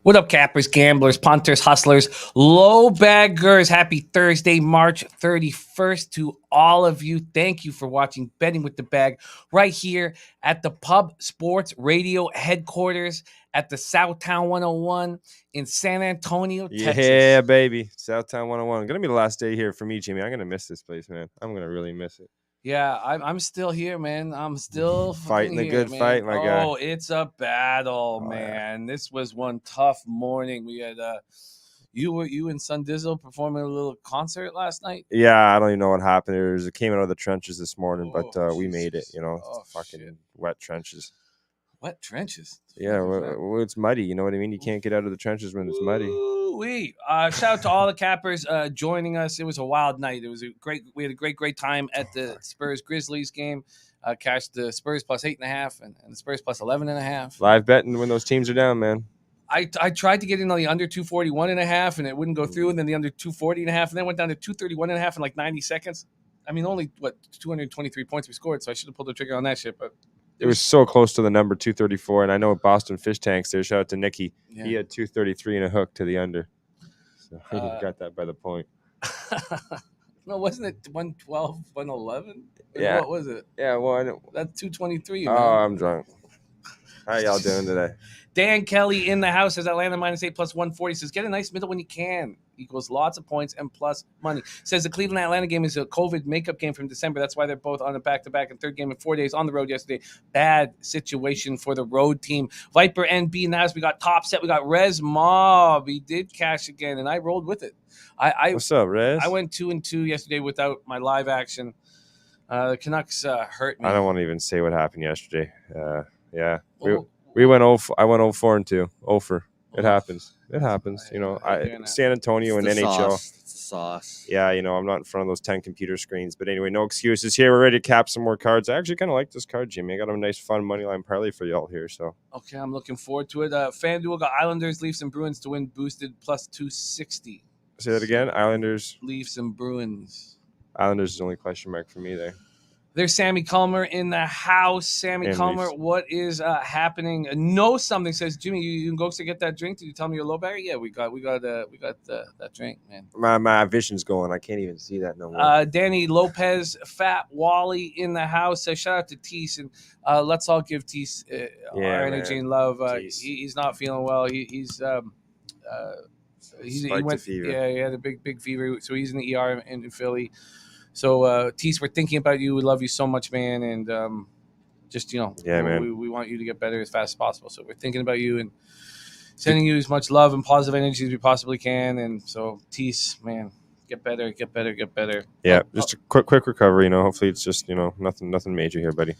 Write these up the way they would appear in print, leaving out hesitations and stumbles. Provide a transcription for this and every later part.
What up, cappers, gamblers, punters, hustlers, low baggers? Happy Thursday, March 31st to all of you. Thank you for watching Betting with the Bag right here at the Pub Sports Radio headquarters at the Southtown 101 in San Antonio, Texas. Yeah, baby. Southtown 101. Going to be the last day here for me, Jimmy. I'm going to miss this place, man. I'm going to really miss it. Yeah, I'm still here, man. I'm still fighting here, a good man. fight, my guy. Oh, it's a battle, man. Yeah. This was one tough morning. We had you and Sun Dizzle performing a little concert last night. Yeah, I don't even know what happened. It came out of the trenches this morning, but we made it. Fucking wet trenches. Wet trenches. Yeah, well, it's muddy. You know what I mean? You can't get out of the trenches when it's muddy. Shout out to all the cappers joining us. It was a wild night. We had a great time at the Spurs Grizzlies game. Cashed the Spurs plus 8.5 and the Spurs plus 11.5. Live betting when those teams are down, man. I tried to get in on the under 241.5 and it wouldn't go through, and then the under 240.5, and then went down to 231.5 in like 90 seconds. I mean, only 223 points we scored, so I should have pulled the trigger on that shit, but. It was so close to the number 234, and I know Boston Fish Tanks there. Shout out to Nicky. Yeah. He had 233 and a hook to the under. So he got that by the point. No, wasn't it 112, 111? Yeah. What was it? Yeah, well, that's 223. Oh, man. I'm drunk. How y'all doing today? Dan Kelly in the house says Atlanta -8 plus 140. Says get a nice middle when you can. Equals lots of points and plus money. Says the Cleveland Atlanta game is a COVID makeup game from December. That's why they're both on a back-to-back and third game in 4 days on the road yesterday. Bad situation for the road team. Viper NB in the house. We got Top Set. We got Rez Mob. He did cash again, and I rolled with it. What's up, Rez? I went 2-2 yesterday without my live action. The Canucks hurt me. I don't want to even say what happened yesterday. Yeah. We went 0. I went 0-4-2. 0-4. It happens. It happens. San Antonio and NHL. It's the sauce. Yeah, I'm not in front of those 10 computer screens. But anyway, no excuses here. We're ready to cap some more cards. I actually kind of like this card, Jimmy. I got a nice, fun money line parlay for y'all here. So okay, I'm looking forward to it. FanDuel got Islanders, Leafs, and Bruins to win boosted plus 260. Say that again. Islanders, Leafs, and Bruins. Islanders is the only question mark for me there. There's Sammy Culmer in the house. Sammy Culmer, what is happening? Know something says Jimmy. You can go to get that drink. Did you tell me you're low bagger? Yeah, we got that drink, man. My vision's going. I can't even see that no more. Danny Lopez, Fat Wally in the house. Shout out to Tease, and let's all give Tease our energy and love. He's not feeling well. He went fever. Yeah, he had a big fever, so he's in the ER in Philly. So, Tease, we're thinking about you. We love you so much, man. And man. We want you to get better as fast as possible. So we're thinking about you and sending you as much love and positive energy as we possibly can. And so, Tease, man, get better. Yeah, just a quick recovery. Hopefully it's just nothing major here, buddy.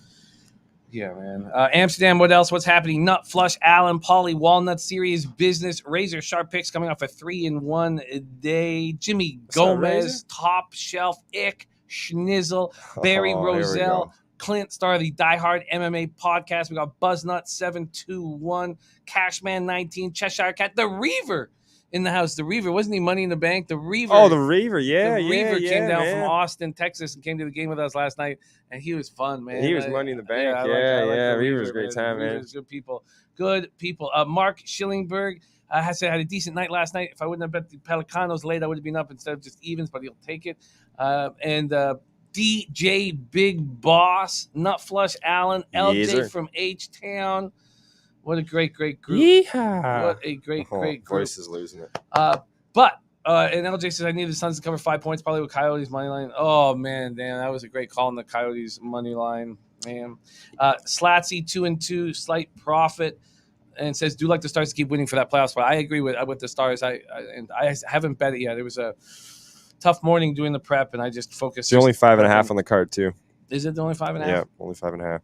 Yeah, man. Amsterdam, what else? What's happening? Nut Flush, Allen, Polly, Walnut, Serious Business, Razor Sharp Picks coming off a 3-in-1 day. Jimmy Gomez, Top Shelf, Ick, Schnizzle, Barry Roselle, Clint Star, the Die Hard MMA podcast. We got Buzznut 721, Cashman 19, Cheshire Cat, the Reaver in the house. The Reaver, wasn't he Money in the Bank? The Reaver. Oh, the Reaver, yeah. The Reaver came down from Austin, Texas, and came to the game with us last night, and he was fun, man. He was Money in the Bank. I like Reaver was a great time, man. Reaver's good people. Mark Schillingberg had a decent night last night. If I wouldn't have bet the Pelicanos late, I would have been up instead of just evens, but he'll take it. And DJ Big Boss, Nut Flush Allen, LJ from H-Town. What a great group. Yeehaw. What a great group. Voice is losing it. And LJ says, I need the Suns to cover 5 points, probably with Coyotes money line. Oh, man, damn, that was a great call on the Coyotes money line, man. Slatsy 2-2, slight profit, and says, do like the Stars to keep winning for that playoff spot. I agree with the Stars. I haven't bet it yet. It was a tough morning doing the prep, and I just focused. It's only 5.5 on the card, too. Is it the only 5.5? Yeah, only 5.5.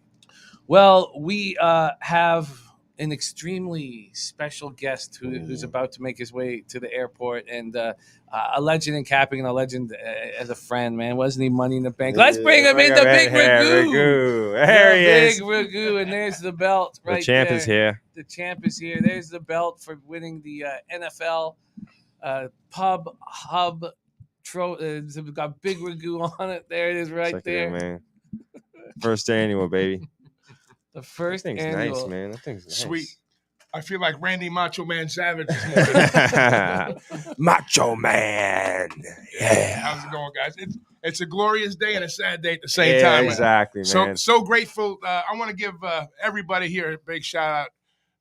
Well, we have an extremely special guest who's about to make his way to the airport, and a legend in capping and a legend as a friend, man. Wasn't he Money in the Bank? Let's bring him in, the Big Ragoo. There he is. Big Ragoo, and there's the belt right there. The champ is here. The champ is here. There's the belt for winning the NFL Pub Hub. We've got Big Ragoo on it. There it is right there. Man. First annual, baby. The first that thing's annual. nice, man. That thing's nice. Sweet. I feel like Randy Macho Man Savage this morning. Macho Man. Yeah. How's it going, guys? It's a glorious day and a sad day at the same time. Exactly, man. So grateful. I want to give everybody here a big shout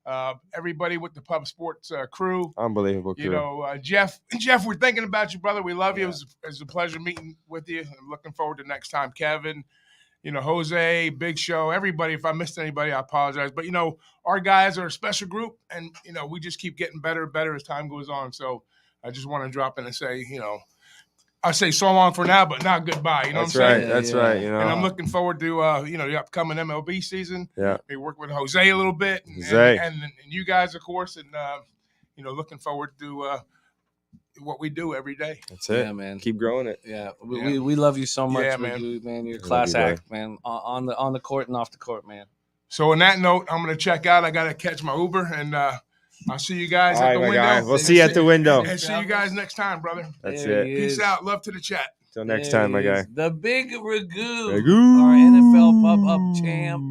out. Everybody with the Pub Sports crew. Unbelievable crew. You know, Jeff, we're thinking about you, brother. We love you. It was a pleasure meeting with you. I'm looking forward to next time. Kevin, you know, Jose, Big Show, everybody. If I missed anybody, I apologize. But, you know, our guys are a special group, and, you know, we just keep getting better and better as time goes on. So I just want to drop in and say, you know, I say so long for now, but not goodbye. You know what I'm saying? That's right. You know, and I'm looking forward to, you know, the upcoming MLB season. Yeah. We work with Jose a little bit. And you guys, of course. And, you know, looking forward to what we do every day. That's it. Yeah, man. Keep growing it. Yeah. We love you so much. Yeah, man. You're a class act, man. On the court and off the court, man. So on that note, I'm going to check out. I got to catch my Uber, and I'll see you guys at the window. Guy. We'll see you at the window. And see you guys next time, brother. That's it. Peace out. Love to the chat. Till next time, my guy. The big Ragu, our NFL Pub Hub champ.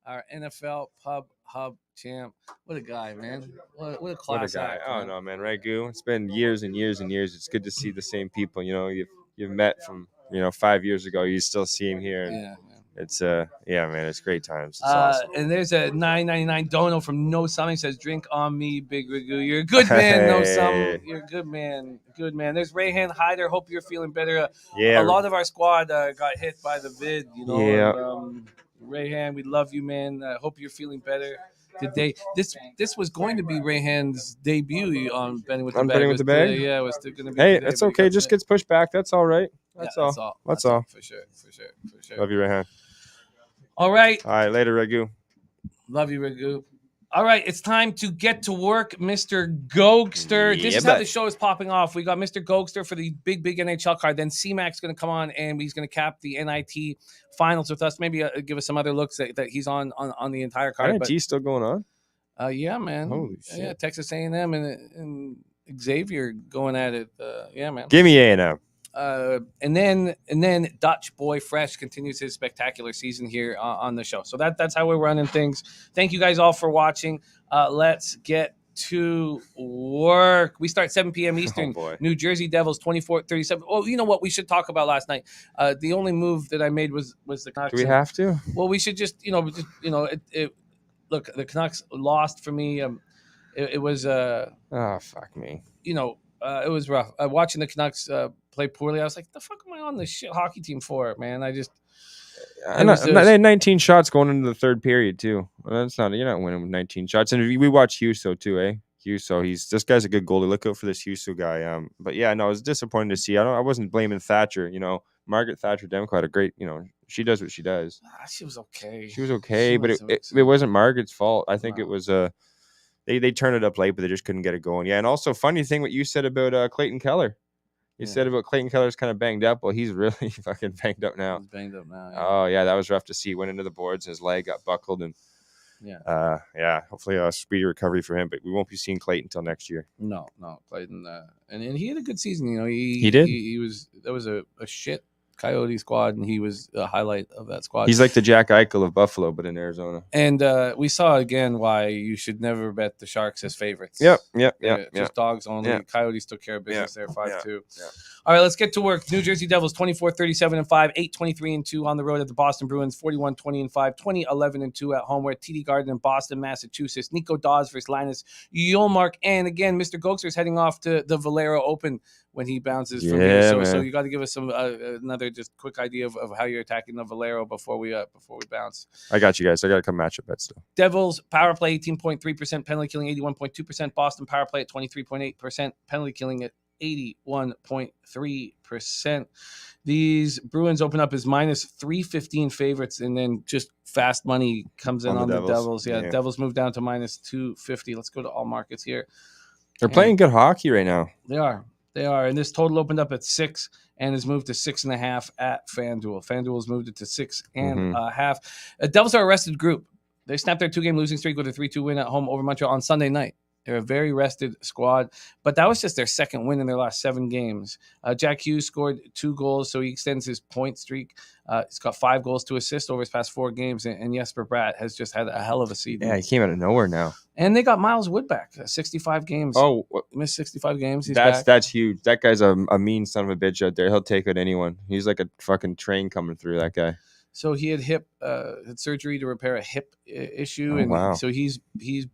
Our NFL Pub Hub champ. What a guy, man. What a class act. Oh, no, man. Ragu. It's been years and years and years. It's good to see the same people. You know, you've met from, you know, 5 years ago. You still see him here. Yeah. It's man, it's great times. It's awesome. And there's a $9.99 dono from No Something says, "Drink on me, Big Ragu. You're a good man, No Something. You're a good man, good man." There's Rayhan Hyder. Hope you're feeling better. A lot of our squad got hit by the vid. You know, and, Rayhan, we love you, man. Hope you're feeling better today. This was going to be Rayhan's debut on Betting with the Bag. Betting with the Bag. Yeah, it was still going to be. Hey, it's okay. Just gets pushed back. That's all right. That's all. That's all. For sure. Love you, Rayhan. All right. All right. Later, Ragu. Love you, Ragu. All right. It's time to get to work, Mr. Gogster. This is how the show is popping off. We got Mr. Gogster for the big NHL card. Then C-Mac's going to come on, and he's going to cap the NIT finals with us. Maybe give us some other looks that he's on the entire card. NIT still going on? Yeah, man. Holy shit. Yeah, Texas A&M and Xavier going at it. Yeah, man. Give me A&M. And then Dutch Boy Fresh continues his spectacular season here on the show. So that's how we're running things. Thank you guys all for watching. Let's get to work. We start 7 p.m. Eastern. New Jersey Devils 24-37. Oh, you know what we should talk about last night? The only move that I made was the Canucks. Do we have to? Well, we should just look, the Canucks lost for me. It was fuck me. It was rough. Watching the Canucks play poorly, I was like, the fuck am I on this shit hockey team for, man? They had 19 shots going into the third period, too. Well, you're not winning with 19 shots. And we watched Husso, too, eh? Husso, this guy's a good goalie. Look out for this Husso guy. But yeah, no, it was disappointing to see. I wasn't blaming Thatcher. Margaret Thatcher Demko had a great, she does what she does. She was okay. But it wasn't Margaret's fault. I think it was they turned it up late, but they just couldn't get it going. Yeah, and also funny thing what you said about Clayton Keller. You said about Clayton Keller's kind of banged up. Well, he's really fucking banged up now. He's banged up now. Yeah. Oh yeah, that was rough to see. Went into the boards and his leg got buckled, and hopefully a speedy recovery for him. But we won't be seeing Clayton until next year. No, Clayton, and he had a good season. He did. That was a shit Coyote squad, and he was a highlight of that squad. He's like the Jack Eichel of Buffalo, but in Arizona. And we saw again why you should never bet the Sharks as favorites. Yep. Just dogs only. Yep. Coyotes took care of business there, 5-2. Yep. All right, let's get to work. New Jersey Devils 24-37-5, 8-23-2 on the road at the Boston Bruins, 41-20-5, 20-11-2 at home. We're at TD Garden in Boston, Massachusetts. Nico Dawes versus Linus Ullmark. And again, Mr. Gogster is heading off to the Valero Open when he bounces from here. So you got to give us some another just quick idea of how you're attacking the Valero before we bounce. I got you guys. I got to come matchup bet still. Devils power play 18.3%, penalty killing 81.2%. Boston power play at 23.8%, penalty killing at 81.3%. These Bruins open up as minus 315 favorites, and then just fast money comes in on the Devils. Yeah, Devils move down to minus 250. Let's go to all markets here. They're playing good hockey right now. They are. And this total opened up at 6 and has moved to 6.5 at FanDuel. FanDuel's moved it to 6.5. Devils are a rested group. They snapped their 2-game losing streak with a 3-2 win at home over Montreal on Sunday night. They're a very rested squad, but that was just their second win in their last 7 games. Jack Hughes scored 2 goals, so he extends his point streak. He's got 5 goals to assist over his past 4 games, and Jesper Bratt has just had a hell of a season. Yeah, he came out of nowhere now. And they got Miles Wood back, 65 games. Oh, missed 65 games. He's back. That's huge. That guy's a mean son of a bitch out there. He'll take out anyone. He's like a fucking train coming through, that guy. So he had had surgery to repair a hip issue, and so he's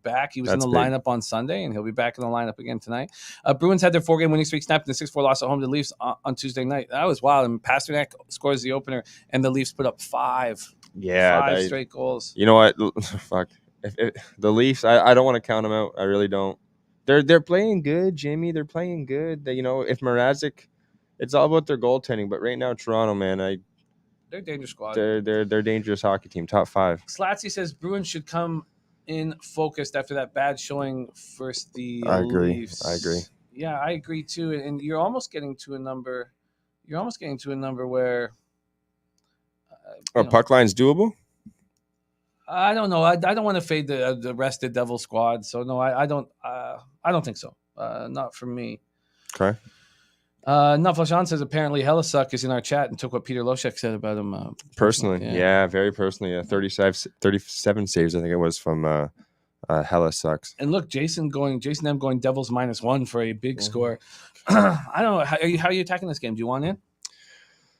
back. He was in the lineup on Sunday, and he'll be back in the lineup again tonight. Bruins had their 4-game winning streak snapped in a 6-4 loss at home to the Leafs on Tuesday night. That was wild. And Pasternak scores the opener, and the Leafs put up 5 straight goals. You know what? Fuck. If the Leafs, I don't want to count them out. I really don't. They're playing good, Jimmy. They're playing good. If Mrazek, it's all about their goaltending. But right now, Toronto, man, they're a dangerous squad. They're a dangerous hockey team. Top 5. Slatsy says Bruins should come in focused after that bad showing versus the Leafs. I agree. Yeah, I agree too. And you're almost getting to a number. Where puck line's doable. I don't know. I don't want to fade the rested Devil squad. So no, I don't think so. Not for me. Okay. Nutflashan says apparently Helisuck is in our chat and took what Peter Loshek said about him personally. Yeah, very personally. 37 saves, I think it was from Helisucks. And look, Jason M going Devils -1 for a big score. I don't know. How are you attacking this game? Do you want in?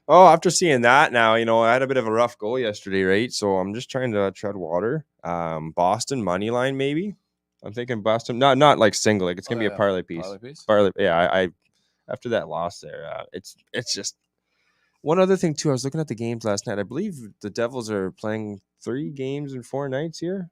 Oh, after seeing that now, I had a bit of a rough goal yesterday, right? So I'm just trying to tread water. Boston money line, maybe. I'm thinking Boston, not like single, like it's gonna be a parlay piece. Parlay, yeah. I after that loss there, it's just one other thing too. I was looking at the games last night. I believe the Devils are playing 3 games in 4 nights here.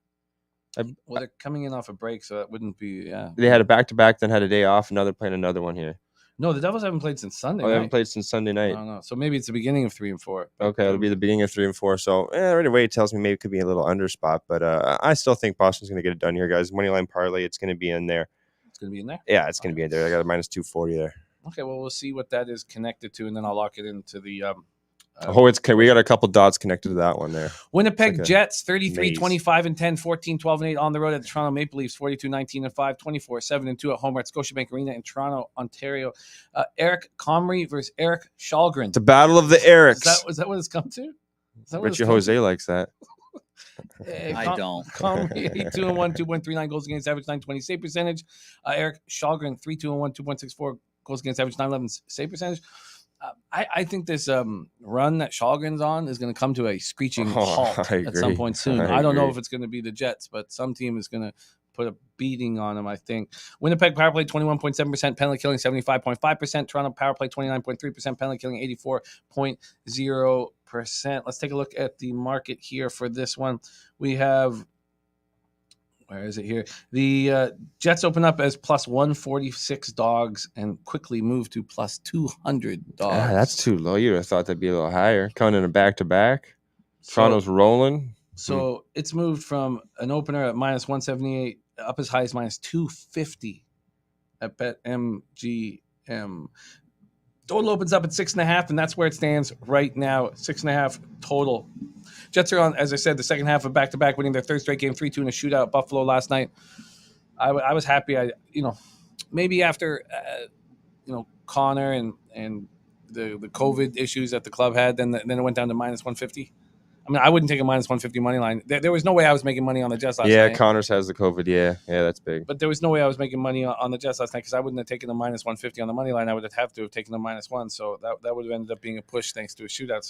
Well, they're coming in off a break, so that wouldn't be. Yeah, they had a back-to-back, then had a day off. Now they're playing another one here. No, the Devils haven't played since Sunday. They haven't played since Sunday night. No. So maybe it's the beginning of 3 and 4. Okay, it'll be the beginning of 3 and 4. So right away, it tells me maybe it could be a little under spot, but I still think Boston's going to get it done here, guys. Moneyline parlay, it's going to be in there. It's going to be in there. Yeah, it's going to be in there. I got a -240 there. Okay, well, we'll see what that is connected to, and then I'll lock it into the. We got a couple dots connected to that one there. Winnipeg like Jets 33-25-10, 14-12-8 on the road at the Toronto Maple Leafs 42-19-5, 24-7-2 at home at Scotiabank Arena in Toronto, Ontario. Eric Comrie versus Eric Shalgren. It's a battle of the Erics. Is that what it's come to? Richie Jose likes that. I don't. Comrie 2-1, 2.39 goals against average, 920 save percentage. Eric Shalgren 3-2-1, 2.64 goals against average, 911 save percentage. I think this run that Shalgren's on is going to come to a screeching halt at some point soon. I don't know if it's going to be the Jets, but some team is going to put a beating on them, I think. Winnipeg power play 21.7%, penalty killing 75.5%. Toronto power play 29.3%, penalty killing 84.0%. Let's take a look at the market here for this one. We have... Where is it here? The Jets open up as +146 dogs and quickly move to +200 dogs. Yeah, that's too low. You'd have thought that'd be a little higher. Coming in a back-to-back. Toronto's rolling. So it's moved from an opener at -178 up as high as -250 at BetMGM. Total opens up at 6.5, and that's where it stands right now. 6.5 total. Jets are on, as I said, the second half of back-to-back, winning their third straight game, 3-2 in a shootout at Buffalo last night. I was happy. Maybe after Connor and the COVID issues that the club had, then it went down to -150. I mean, I wouldn't take a -150 money line. There was no way I was making money on the Jets last night. Yeah, Connors has the COVID. Yeah, that's big. But there was no way I was making money on the Jets last night because I wouldn't have taken a -150 on the money line. I would have to have taken a -1. So that would have ended up being a push thanks to a shootout.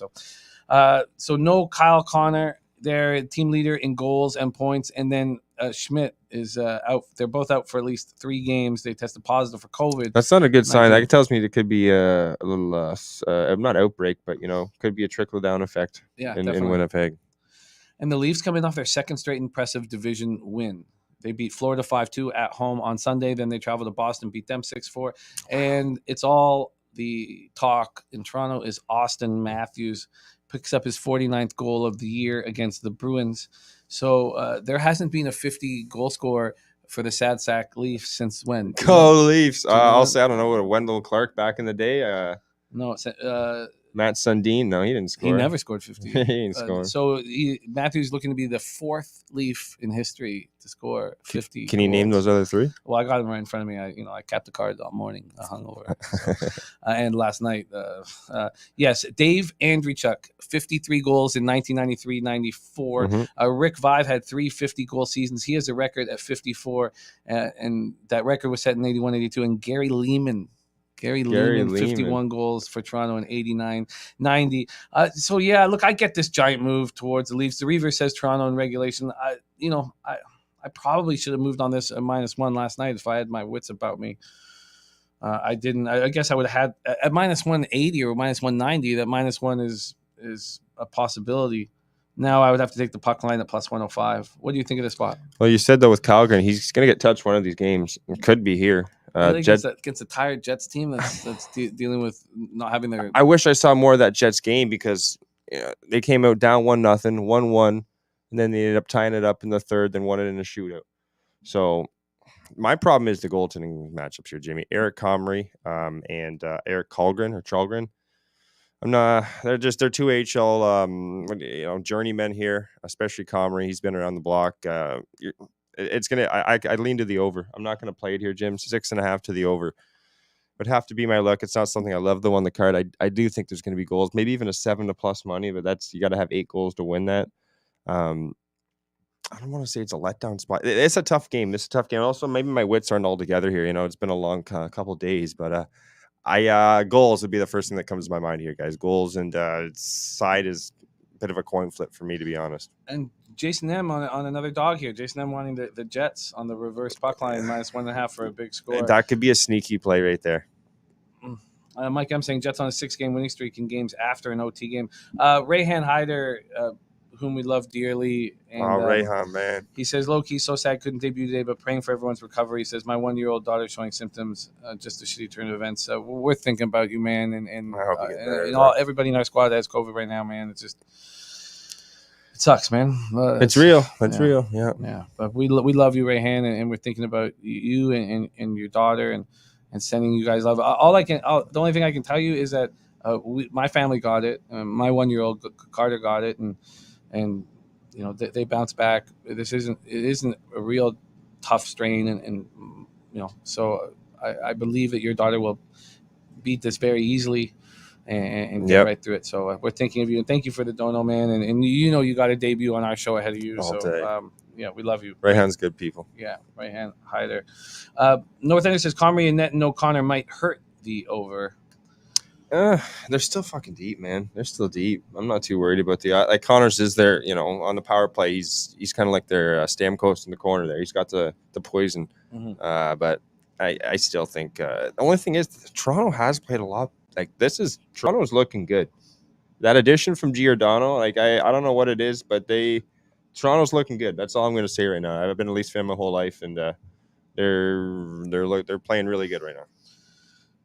So no Kyle Connor, their team leader in goals and points, and then Schmidt is out. They're both out for at least 3 games. They tested positive for COVID. That's not a good sign. That tells me there could be a little, not outbreak, but could be a trickle down effect in Winnipeg. And the Leafs coming off their second straight impressive division win. They beat Florida 5-2 at home on Sunday. Then they traveled to Boston, beat them 6-4. And it's all the talk in Toronto is Austin Matthews picks up his 49th goal of the year against the Bruins. So there hasn't been a 50 goal scorer for the Sad Sack Leafs since when? Go Leafs! I'll say I don't know what Wendell Clark back in the day. No, Matt Sundin, no, he didn't score. He never scored 50. He didn't score. So Matthew's looking to be the fourth Leaf in history to score 50. Can you name those other three? Well, I got them right in front of me. I kept the card all morning. I hung over. And last night, yes, Dave Andreychuk, 53 goals in 1993-94. Rick Vive had 3 50-goal seasons. He has a record at 54, and that record was set in 81-82. And Gary Lehman, 51 goals for Toronto in 89-90. So, yeah, look, I get this giant move towards the Leafs. The Reaver says Toronto in regulation. I probably should have moved on this -1 last night if I had my wits about me. I didn't. I guess I would have had at -180 or -190. That -1 is a possibility. Now I would have to take the puck line at +105. What do you think of this spot? Well, you said, though, with Calgary, he's going to get touched one of these games. It could be here. Really against a tired Jets team that's dealing with not having their. I wish I saw more of that Jets game because they came out down 1-0, 1-1, and then they ended up tying it up in the third, then won it in a shootout. So my problem is the goaltending matchups here, Jimmy. Eric Comrie and Eric Chalgren. They're two AHL journeymen here, especially Comrie. He's been around the block. I lean to the over. I'm not gonna play it here, Jim. 6.5 to the over would have to be my luck. It's not something I love though on the card. I do think there's gonna be goals, maybe even a 7 to plus money, but you got to have 8 goals to win that. I don't want to say it's a letdown spot. It's a tough game. Also, maybe my wits aren't all together here. It's been a long couple days, but goals would be the first thing that comes to my mind here, guys. Goals and side is a bit of a coin flip for me, to be honest. And Jason M on another dog here. Jason M wanting the Jets on the reverse puck line -1.5 for a big score. That could be a sneaky play right there. Mike M saying Jets on a 6-game winning streak in games after an OT game. Rayhan Hyder, whom we love dearly. And, Rayhan, man. He says, low-key, so sad couldn't debut today, but praying for everyone's recovery. He says, my 1-year-old daughter showing symptoms, just a shitty turn of events. We're thinking about you, man. And I hope you get better, everybody in our squad has COVID right now, man. It's just... It sucks, man. It's real. It's real. Yeah. Yeah. But we love you, Rayhan, and we're thinking about you and your daughter and sending you guys love. The only thing I can tell you is that my family got it. My 1-year-old Carter got it, and they bounce back. It isn't a real tough strain, and so I believe that your daughter will beat this very easily. And get right through it. So we're thinking of you, and thank you for the dono, man. And you got a debut on our show ahead of you. All day. We love you. Rayhan's good people. Yeah, Rayhan Hyder. North Ender says Comrie and Net and O'Connor might hurt the over. They're still fucking deep, man. They're still deep. I'm not too worried about the Connors is there. On the power play, he's kind of like their Stamkos in the corner there. He's got the poison. Mm-hmm. But I still think the only thing is Toronto has played a lot. Toronto's looking good. That addition from Giordano, I don't know what it is, but Toronto's looking good. That's all I'm going to say right now. I've been a Leafs fan my whole life, and they're playing really good right now.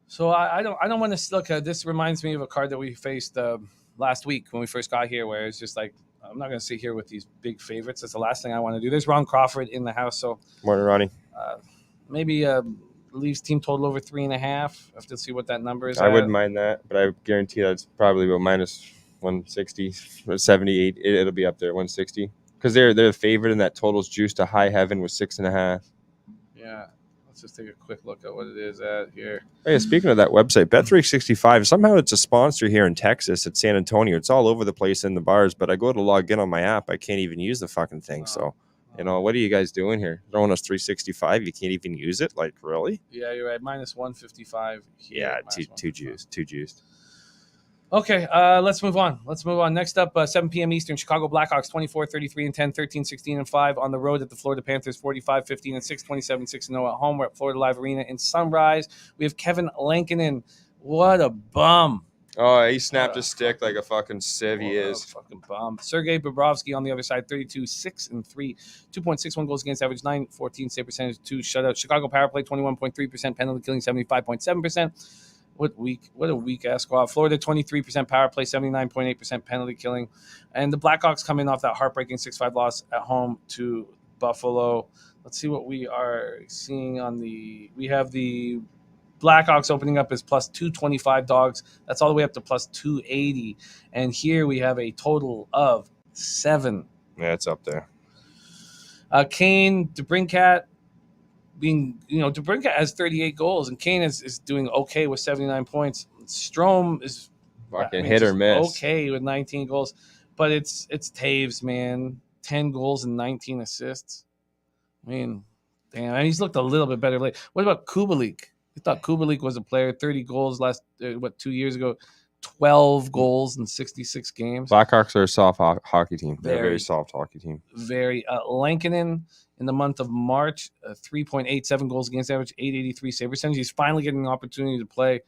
So I don't want to look. This reminds me of a card that we faced last week when we first got here, where it's just like I'm not going to sit here with these big favorites. That's the last thing I want to do. There's Ron Crawford in the house, so morning, Ronnie. Maybe. Leaves team total over 3.5. I have to see what that number is. I wouldn't mind that, but I guarantee that's probably about -160, 78. It'll be up there, 160, because they're the favorite, and that total's juiced to high heaven with 6.5. Yeah, let's just take a quick look at what it is at here. Hey, speaking of that website, Bet365, somehow it's a sponsor here in Texas at San Antonio. It's all over the place in the bars, but I go to log in on my app, I can't even use the fucking thing. So. What are you guys doing here? Throwing us 365. You can't even use it? Like, really? Yeah, you're right. -155. Yeah, too juiced. Okay, let's move on. Next up, 7 p.m. Eastern, Chicago Blackhawks 24-33-10, 13-16-5 on the road at the Florida Panthers 45-15-6, 27-6-0 at home. We're at Florida Live Arena in Sunrise. We have Kevin Lankinen. What a bum. Oh, he snapped his stick like a fucking sieve. He is. Fucking bomb. Sergei Bobrovsky on the other side, 32-6-3, 2.61 goals against average, 9.14 save percentage, 2 shutouts. Chicago power play, 21.3%, penalty killing, 75.7%. What a weak ass squad. Florida, 23% power play, 79.8% penalty killing. And the Blackhawks coming off that heartbreaking 6-5 loss at home to Buffalo. Let's see what we are seeing on we have the Blackhawks opening up as plus 225 dogs. That's all the way up to plus 280. And here we have a total of 7. Yeah, it's up there. Kane, DeBrincat, DeBrincat has 38 goals, and Kane is doing okay with 79 points. Strome is fucking hit or miss. Okay with 19 goals, but it's Taves, man. 10 goals and 19 assists. I mean, damn, and he's looked a little bit better late. What about Kubalik? I thought Kubalik was a player. 30 goals 2 years ago. 12 goals in 66 games. Blackhawks are a soft hockey team. They're a very soft hockey team. Very. Lankinen in the month of March, 3.87 goals against average, 883 save percentage. He's finally getting an opportunity to play,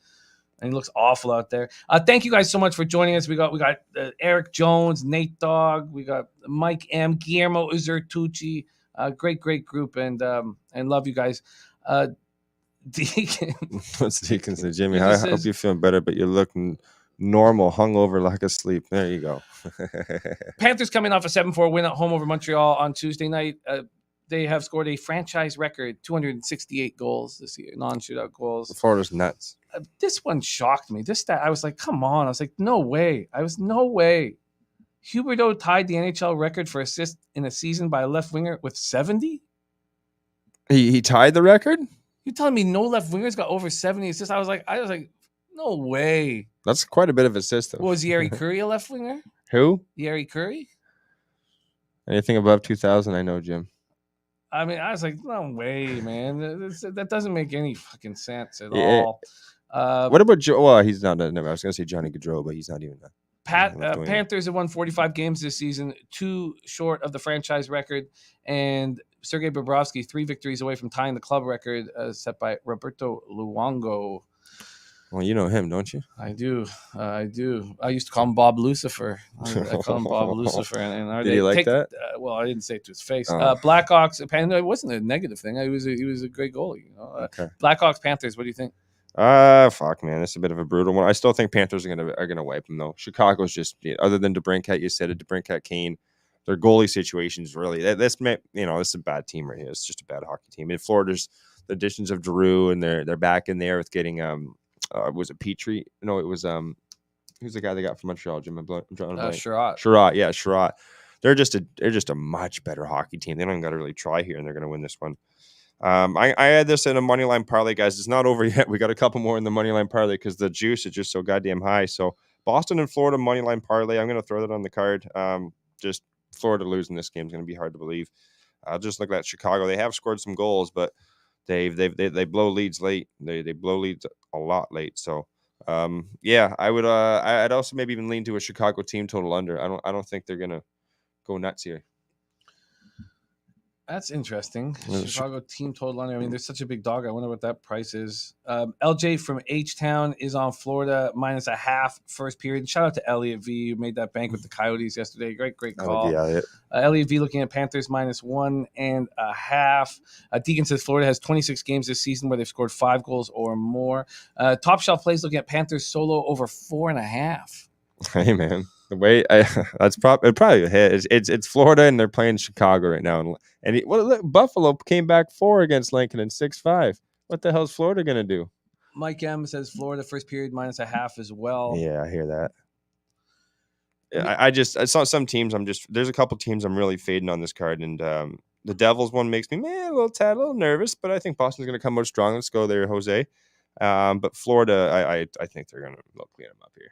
and he looks awful out there. Thank you guys so much for joining us. We got Eric Jones, Nate Dogg, we got Mike M, Guillermo Uzertucci. Great group, and love you guys. Deacon. What's Deacon say, Jimmy? I hope you're feeling better, but you're looking normal, hungover, lack of sleep. There you go. Panthers coming off a 7-4 win at home over Montreal on Tuesday night. They have scored a franchise record 268 goals this year, non-shootout goals. Florida's nuts. This one shocked me. This stat, I was like, come on. I was like, no way. No way. Huberdeau tied the NHL record for assists in a season by a left winger with 70. He tied the record? You're telling me no left wingers got over 70 assists? I was like, no way. That's quite a bit of assist, though. Was Yeri Curry a left winger? Who? Yeri Curry? Anything above 2,000, I know, Jim. I mean, I was like, no way, man. That doesn't make any fucking sense at all. What about Joe? Well, he's not. Never. I was going to say Johnny Gaudreau, but he's not even that. Panthers have won 45 games this season, 2 short of the franchise record, and Sergei Bobrovsky 3 victories away from tying the club record set by Roberto Luongo. Well, you know him, don't you? I do. I used to call him Bob Lucifer. I call him Bob Lucifer. And did he like that? Well, I didn't say it to his face. Blackhawks. It wasn't a negative thing. He was a great goalie. Okay. Blackhawks, Panthers. What do you think? Fuck, man, it's a bit of a brutal one. I still think Panthers are gonna wipe them though. Chicago's just, other than DeBrincat, you said it, DeBrincat, Kane, their goalie situations really. This is a bad team right here. It's just a bad hockey team. In Florida's the additions of Drew, and they're back in there with getting was it Petrie? No, it was who's the guy they got from Montreal? Jim, I'm drawing a blank. Sherratt, yeah, Sherratt. They're just a much better hockey team. They don't even got to really try here, and they're gonna win this one. I had this in a money line parlay, guys. It's not over yet. We got a couple more in the money line parlay because the juice is just so goddamn high. So Boston and Florida money line parlay. I'm going to throw that on the card. Just Florida losing this game is going to be hard to believe. Just look at Chicago. They have scored some goals, but they blow leads late. They blow leads a lot late. So yeah, I would. I'd also maybe even lean to a Chicago team total under. I don't think they're going to go nuts here. That's interesting. Chicago team total under. I mean, there's such a big dog. I wonder what that price is. LJ from H-Town is on Florida -0.5 first period. Shout out to Elliot V, who made that bank with the Coyotes yesterday. Great call. Elliot V looking at Panthers -1.5. Deacon says Florida has 26 games this season where they've scored 5 goals or more. Top Shelf plays looking at Panthers solo over 4.5. Hey, man. The way that's probably a hit. It's Florida and they're playing Chicago right now, and Buffalo came back 4 against Lincoln and 6-5. What the hell is Florida gonna do? Mike M says Florida first period -0.5 as well. Yeah, I hear that. Yeah, I saw some teams. There's a couple teams I'm really fading on this card, and the Devils one makes me a little nervous, but I think Boston's gonna come out strong. Let's go there, Jose. But Florida, I think they're gonna clean them up here.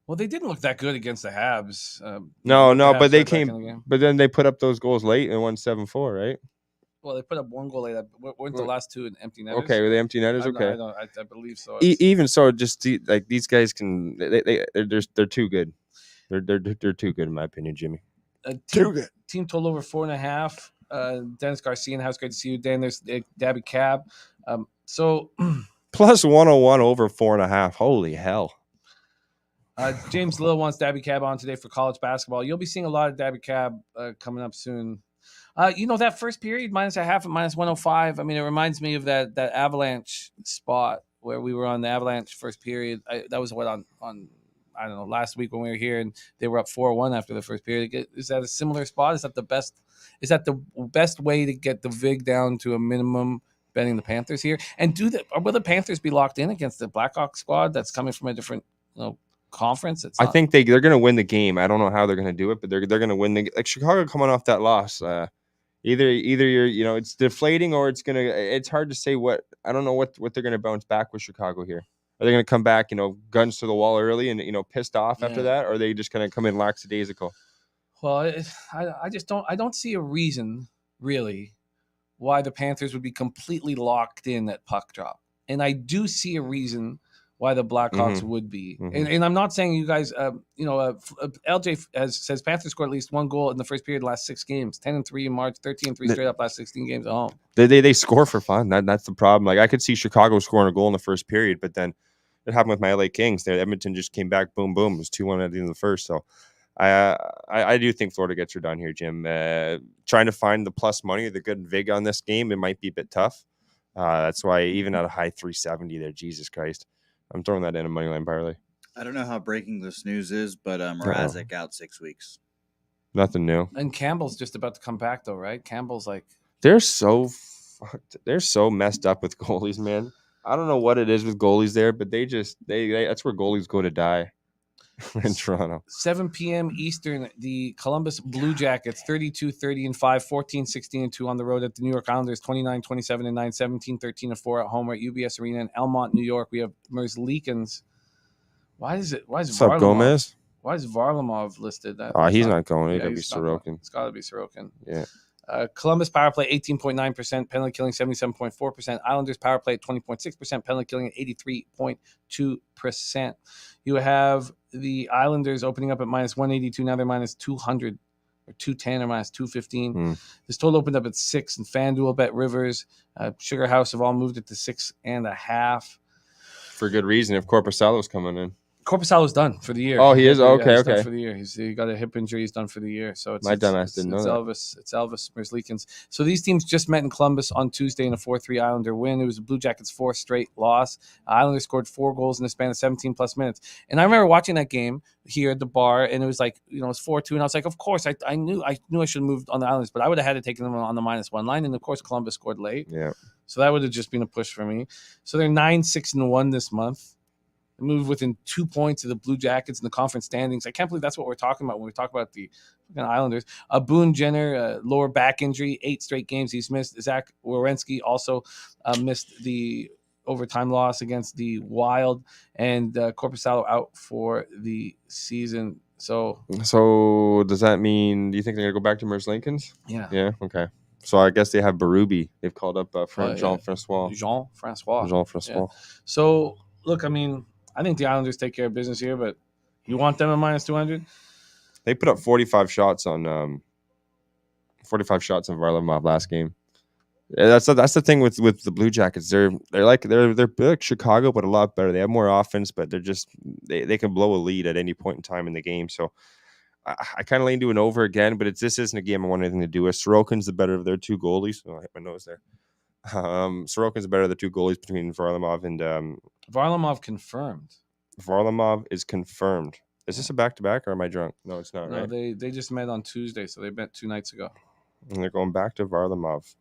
Well, they didn't look that good against the Habs. No, but they came. But then they put up those goals late and won 7-4, right? Well, they put up 1 goal late. Weren't the last 2 in empty netters? Okay, were the empty netters? Okay, I believe so. Even so, just these guys can. They're too good. They're too good in my opinion, Jimmy. Too good. Team total over 4.5. Dennis Garcia in the house. Great to see you, Dan. There's Dabby Cab. So plus 101 over 4.5. Holy hell. James Lill wants Dabby Cab on today for college basketball. You'll be seeing a lot of Dabby Cab coming up soon. That first period -0.5 and -105. I mean, it reminds me of that Avalanche spot where we were on the Avalanche first period. That was on I don't know, last week when we were here and they were up 4-1 after the first period. Is that a similar spot? Is that the best way to get the VIG down to a minimum betting the Panthers here. And will the Panthers be locked in against the Blackhawks squad that's coming from a different conference? I think they're going to win the game. I don't know how they're going to do it, but they're going to win like Chicago coming off that loss. Either you're it's deflating or it's hard to say what. I don't know what they're going to bounce back with Chicago here. Are they going to come back, guns to the wall early and pissed off after that, or are they just going to come in lackadaisical? Well, I don't see a reason really why the Panthers would be completely locked in at puck drop, and I do see a reason why the Blackhawks would be. And I'm not saying you guys, LJ says Panthers scored at least one goal in the first period of the last 6 games, 10-3 in March, 13-3 straight up last 16 games at home. They score for fun. That's the problem. Like I could see Chicago scoring a goal in the first period, but then it happened with my LA Kings. Edmonton just came back, boom, boom. It was 2-1 at the end of the first. So I do think Florida gets her done here, Jim. Trying to find the plus money, the good vig on this game, it might be a bit tough. That's why even at a high 370 there, Jesus Christ. I'm throwing that in a moneyline parlay. I don't know how breaking this news is, but Mrazek out 6 weeks. Nothing new. And Campbell's just about to come back, though, right? Campbell's like they're so messed up with goalies, man. I don't know what it is with goalies there, but they that's where goalies go to die in Toronto. 7 p.m. Eastern, the Columbus Blue Jackets 32-30-5, 14-16-2 on the road at the New York Islanders 29-27-9, 17-13-4 at home at UBS Arena in Elmont, New York. We have Merzlikins. Why is What's up, Gomez? Why is Varlamov listed? He's not going. It's got to be Sorokin. It's got to be Sorokin. Yeah. Columbus power play 18.9%, penalty killing 77.4%. Islanders power play 20.6%, penalty killing at 83.2%. You have the Islanders opening up at -182. Now they're -200 or 210 or -215. This total opened up at 6, and FanDuel, Bet Rivers, Sugar House have all moved it to 6.5. For good reason. If Korpisalo's coming in. Korpisalo's done for the year. Oh, he is? Okay, he's okay. Done for the year. He got a hip injury. He's done for the year. So My dumbass didn't know that. It's Elvis Merzlikins. So these teams just met in Columbus on Tuesday in a 4-3 Islander win. It was the Blue Jackets' 4th straight loss. Islanders scored 4 goals in the span of 17-plus minutes. And I remember watching that game here at the bar, and it was like, it was 4-2. And I was like, of course, I knew I should have moved on the Islanders, but I would have had to take them on the -1 line. And, of course, Columbus scored late. Yeah. So that would have just been a push for me. So they're 9-6-1 this month. Move within 2 points of the Blue Jackets in the conference standings. I can't believe that's what we're talking about when we talk about the Islanders. Boone Jenner, lower back injury, 8 straight games he's missed. Zach Werenski also missed the overtime loss against the Wild, and Korpisalo out for the season. So does that mean? Do you think they're gonna go back to Merzlikins? Yeah. Yeah. Okay. So I guess they have Berube. They've called up Jean-Francois. Jean-Francois. Yeah. So look, I mean, I think the Islanders take care of business here, but you want them at -200? They put up 45 shots on Varlamov last game. That's the thing with the Blue Jackets. They're like Chicago, but a lot better. They have more offense, but they're just they can blow a lead at any point in time in the game. So I kind of lean to an over again, but this isn't a game I want anything to do with. Sorokin's the better of their 2 goalies. Oh, I hit my nose there. Sorokin's the better of the 2 goalies between Varlamov and Varlamov confirmed. Varlamov is confirmed. Is this a back-to-back or am I drunk? No, it's not, no, right? They just met on Tuesday, so they met 2 nights ago. And they're going back to Varlamov.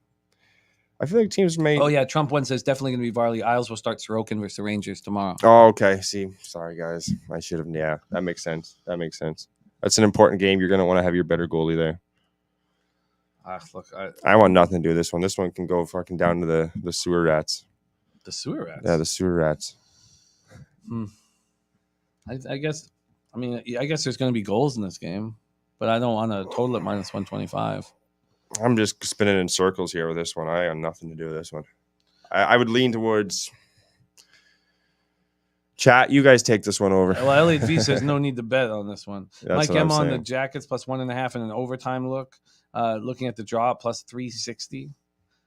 I feel like teams may... Oh, yeah, Trump one says definitely going to be Varley. Isles will start Sorokin versus the Rangers tomorrow. Oh, okay. See, sorry, guys. I should have... Yeah, that makes sense. That's an important game. You're going to want to have your better goalie there. Look, I want nothing to do with this one. This one can go fucking down to the sewer rats. The sewer rats? Yeah, the sewer rats. I guess there's going to be goals in this game, but I don't want to total at -125. I'm just spinning in circles here with this one. I have nothing to do with this one. I would lean towards chat. You guys take this one over. Well, Elliot V says no need to bet on this one. That's Mike M on the Jackets +1.5 and an overtime look. Looking at the draw +360.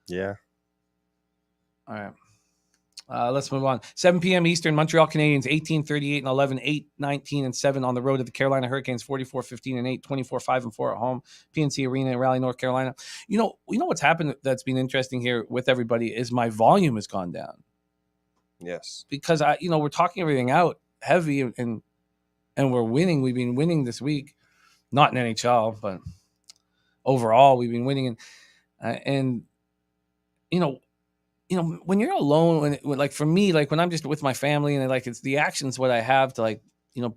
Yeah. All right. Let's move on. 7 p.m. Eastern, Montreal Canadiens 18-38-11, 8-19-7 on the road to the Carolina Hurricanes 44-15-8, 24-5-4 at home. PNC Arena in Raleigh, North Carolina. You know what's happened that's been interesting here with everybody is my volume has gone down. Yes. Because we're talking everything out heavy and we're winning. We've been winning this week, not in NHL, but overall we've been winning and when you're alone, like for me, like when I'm just with my family and like it's the action's what I have to like,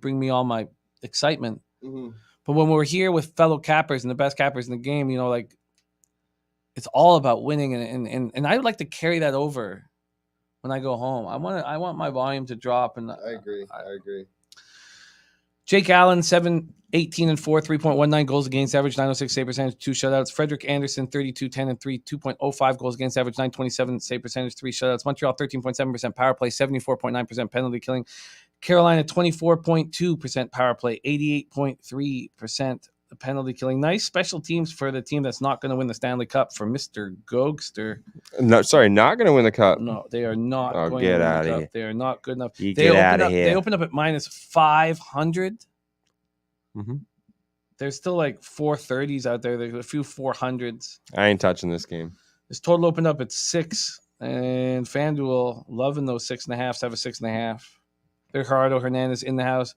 bring me all my excitement. Mm-hmm. But when we're here with fellow cappers and the best cappers in the game, like it's all about winning. And I would like to carry that over when I go home. I want my volume to drop. And I agree. Jake Allen, 7-18-4, 3.19 goals against average, 906 save percentage, 2 shutouts. Frederick Anderson, 32-10-3, 2.05 goals against average, 927 save percentage, 3 shutouts. Montreal, 13.7% power play, 74.9% penalty killing. Carolina, 24.2% power play, 88.3% penalty killing. Nice special teams for the team that's not going to win the Stanley Cup for Mr. Gogster. No, sorry, not going to win the Cup. No, they are not going to get win out the of Cup. here. They are not good enough. Get out of here. They opened up at minus 500. Mm-hmm. There's still like 430s out there. There's a few 400s. I ain't touching this game. This total opened up at 6, and FanDuel loving those 6.5s. Have a 6.5. There's Gerardo Hernandez in the house.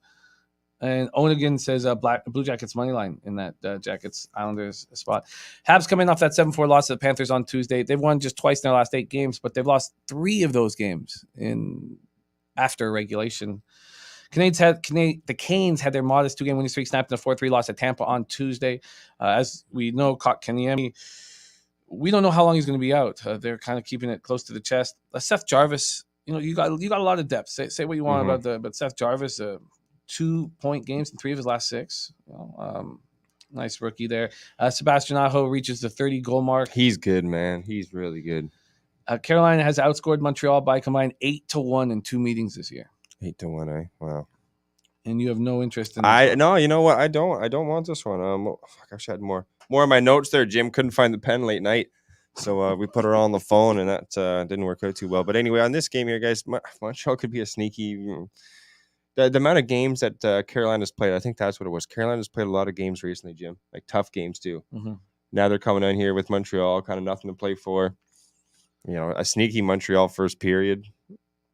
And Onigan says Blue Jackets money line in that Jackets Islanders spot. Habs coming off that 7-4 loss to the Panthers on Tuesday. They've won just twice in their last 8 games, but they've lost 3 of those games after regulation. The Canes had their modest 2-game winning streak snapped in a 4-3 loss at Tampa on Tuesday. As we know, Kotkaniemi, we don't know how long he's going to be out. They're kind of keeping it close to the chest. Seth Jarvis, you got a lot of depth. Say what you want about Seth Jarvis. 2-point games in 3 of his last 6. Nice rookie there. Sebastian Aho reaches the 30-goal mark. He's good, man. He's really good. Carolina has outscored Montreal by combined 8-1 in 2 meetings this year. 8-1, eh? Wow. And you have no interest in No, you know what? I don't want this one. I wish I had more of my notes there. Jim couldn't find the pen late night. So we put it all on the phone, and that didn't work out too well. But anyway, on this game here, guys, Montreal could be a sneaky. The amount of games that Carolina's played, I think that's what it was. Carolina's played a lot of games recently, Jim, like tough games too. Mm-hmm. Now they're coming in here with Montreal, kind of nothing to play for. A sneaky Montreal first period.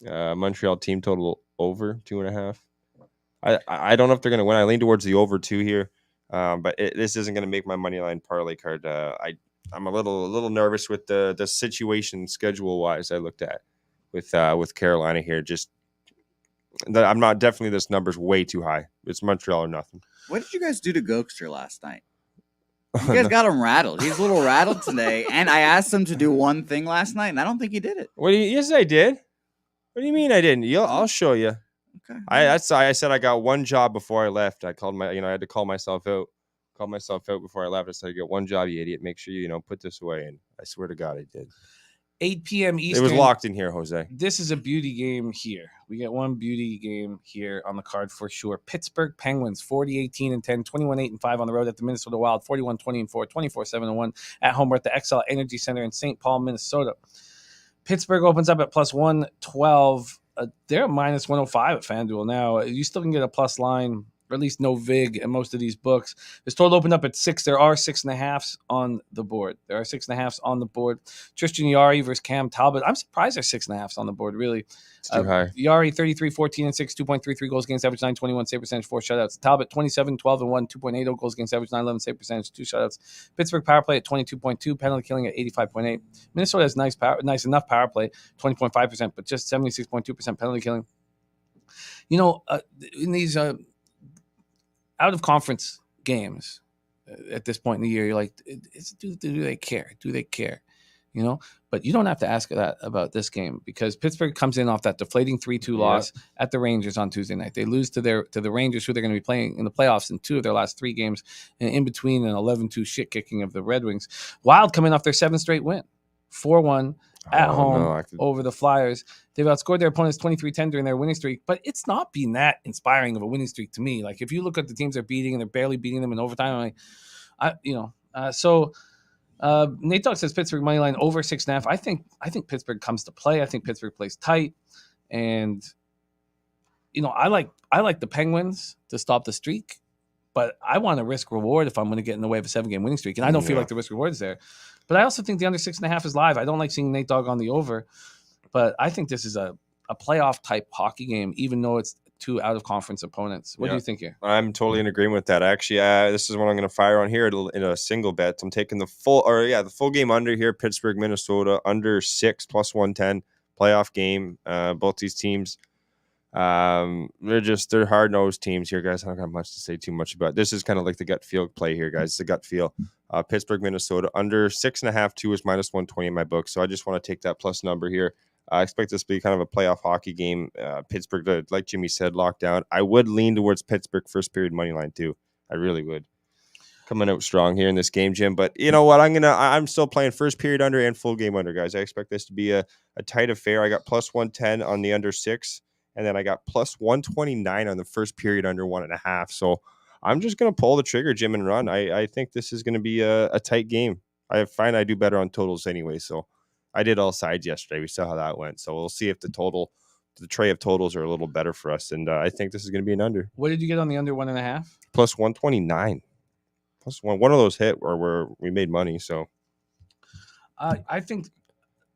Montreal team total over 2.5. I don't know if they're going to win. I lean towards the over 2 here, but this isn't going to make my money line parlay card. I'm a little nervous with the situation schedule wise. I looked at with Carolina here. I'm not definitely. This number's way too high. It's Montreal or nothing. What did you guys do to Gogster last night? You guys got him rattled. He's a little rattled today, and I asked him to do one thing last night, and I don't think he did it. Yes, I did. What do you mean I didn't? I'll show you. Okay. I said I got one job before I left. I had to call myself out. Called myself out before I left. I said, "You got one job, you idiot. Make sure you put this away." And I swear to God, I did. 8 p.m. Eastern. It was locked in here, Jose. This is a beauty game here. We get one beauty game here on the card for sure. Pittsburgh Penguins, 40-18-10, 21-8-5 on the road at the Minnesota Wild, 41-20-4, 24-7-1 at home. We're at the XL Energy Center in St. Paul, Minnesota. Pittsburgh opens up at plus 112. They're at minus 105 at FanDuel now. You still can get a plus line, or at least no VIG in most of these books. This total opened up at 6. There are 6.5s on the board. Tristan Yari versus Cam Talbot. I'm surprised there's 6.5s on the board, really. It's too high. Yari, 33-14-6, 2.33 goals against average, 921 save percentage, 4 shutouts. Talbot, 27-12-1, 2.80 goals against average, 911 save percentage, 2 shutouts. Pittsburgh power play at 22.2, penalty killing at 85.8. Minnesota has nice enough power play, 20.5%, but just 76.2% penalty killing. In these out of conference games at this point in the year, you're like, do they care? Do they care? But you don't have to ask that about this game because Pittsburgh comes in off that deflating 3-2 loss at the Rangers on Tuesday night. They lose to the Rangers, who they're going to be playing in the playoffs in 2 of their last 3 games, and in between an 11-2 shit kicking of the Red Wings. Wild coming off their 7th straight win, 4-1 at home over the Flyers. They've outscored their opponents 23-10 during their winning streak, but it's not been that inspiring of a winning streak to me. Like, if you look at the teams they're beating and they're barely beating them in overtime, Nate Dogg says Pittsburgh money line over 6.5. I think Pittsburgh comes to play. I think Pittsburgh plays tight, and I like the Penguins to stop the streak, but I want a risk reward if I'm going to get in the way of a 7-game winning streak, and I don't feel like the risk reward is there. But I also think the under 6.5 is live. I don't like seeing Nate Dogg on the over, but I think this is a playoff type hockey game, even though it's two out-of-conference opponents. What do you think here? I'm totally in agreement with that. Actually, this is what I'm going to fire on here in a single bet. I'm taking the full game under here, Pittsburgh, Minnesota, under 6 plus 110 playoff game. Both these teams, they're hard-nosed teams here, guys. I don't have much to say too much about. This is kind of like the gut feel play here, guys. It's a gut feel. Pittsburgh, Minnesota, under 6.5, 2 is minus 120 in my book. So I just want to take that plus number here. I expect this to be kind of a playoff hockey game. Pittsburgh, like Jimmy said, locked down. I would lean towards Pittsburgh first period money line too. I really would. Coming out strong here in this game, Jim. But you know what? I'm still playing first period under and full game under, guys. I expect this to be a tight affair. I got plus 110 on the under 6, and then I got plus 129 on the first period under 1.5. So I'm just gonna pull the trigger, Jim, and run. I think this is gonna be a tight game. I find I do better on totals anyway, so. I did all sides yesterday. We saw how that went. So we'll see if the tray of totals are a little better for us. And I think this is going to be an under. What did you get on the under 1.5? Plus 129. Plus one of those hit where we made money. So I think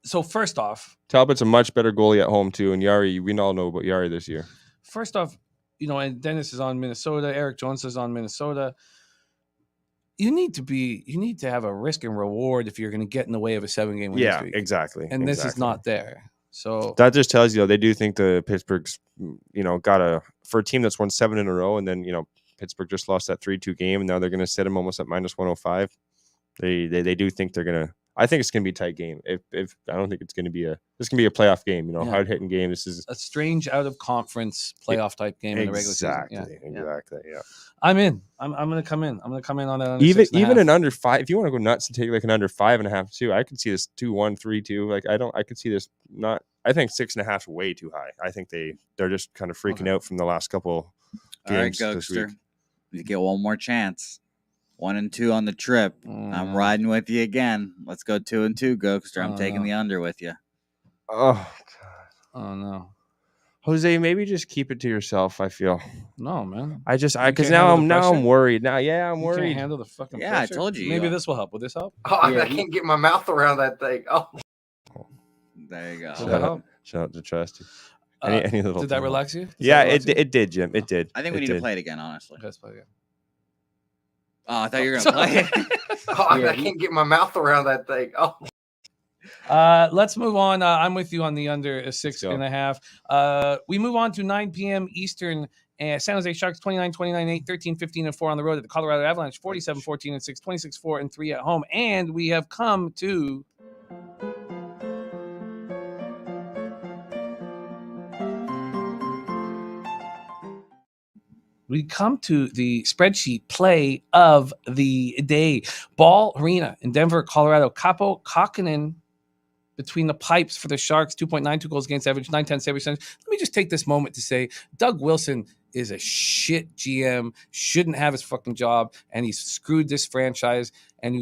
so. First off, Talbot's a much better goalie at home too. And Yari, we all know about Yari this year. First off, and Dennis is on Minnesota. Eric Jones is on Minnesota. You need to have a risk and reward if you're going to get in the way of a 7-game win streak. Yeah, exactly. And this is not there. So that just tells you, they do think the Pittsburgh's, got for a team that's won 7 in a row, and then, Pittsburgh just lost that 3-2 game, and now they're going to set them almost at minus 105. They do think they're going to. I think it's going to be a tight game. If I don't think it's going to be this can be a playoff game. Hard hitting game. This is a strange out of conference playoff type game in the regular season. Exactly. Yeah. I'm in. I'm going to come in. I'm going to come in on that. Even an under 5. If you want to go nuts and take like an under 5.5 too, I could see this 2-1, 3-2. Like I could see this not. I think 6.5 is way too high. I think they're just kind of freaking out from the last couple games. All right, this week. Gogster. You get one more chance. 1 and 2 on the trip. I'm riding with you again. Let's go 2 and 2, Gogster. I'm taking the under with you. Oh God. Oh no. Jose, maybe just keep it to yourself. I feel. No, man. Because now I'm worried. Now, I'm worried. Can't handle the fucking pressure. I told you. Maybe this will help. Will this help? Oh, I can't get my mouth around that thing. Oh, there you go. Shout out to Trusty. Any little did that relax you? It did, Jim. It did. I think we need to play it again, honestly. Let's play again. Oh, I thought you were gonna play it. I can't get my mouth around that thing. Oh. Let's move on. I'm with you on the under 6.5. We move on to 9 p.m. Eastern. San Jose Sharks 29-29-8, 13-15-4 on the road at the Colorado Avalanche, 47-14-6, 26-4-3 at home. And we have come to the spreadsheet play of the day. Ball Arena in Denver, Colorado. Capo Kakkonen between the pipes for the Sharks, 2.92 goals against average, 910 save percentage. Let me just take this moment to say Doug Wilson is a shit GM, shouldn't have his fucking job, and he's screwed this franchise. And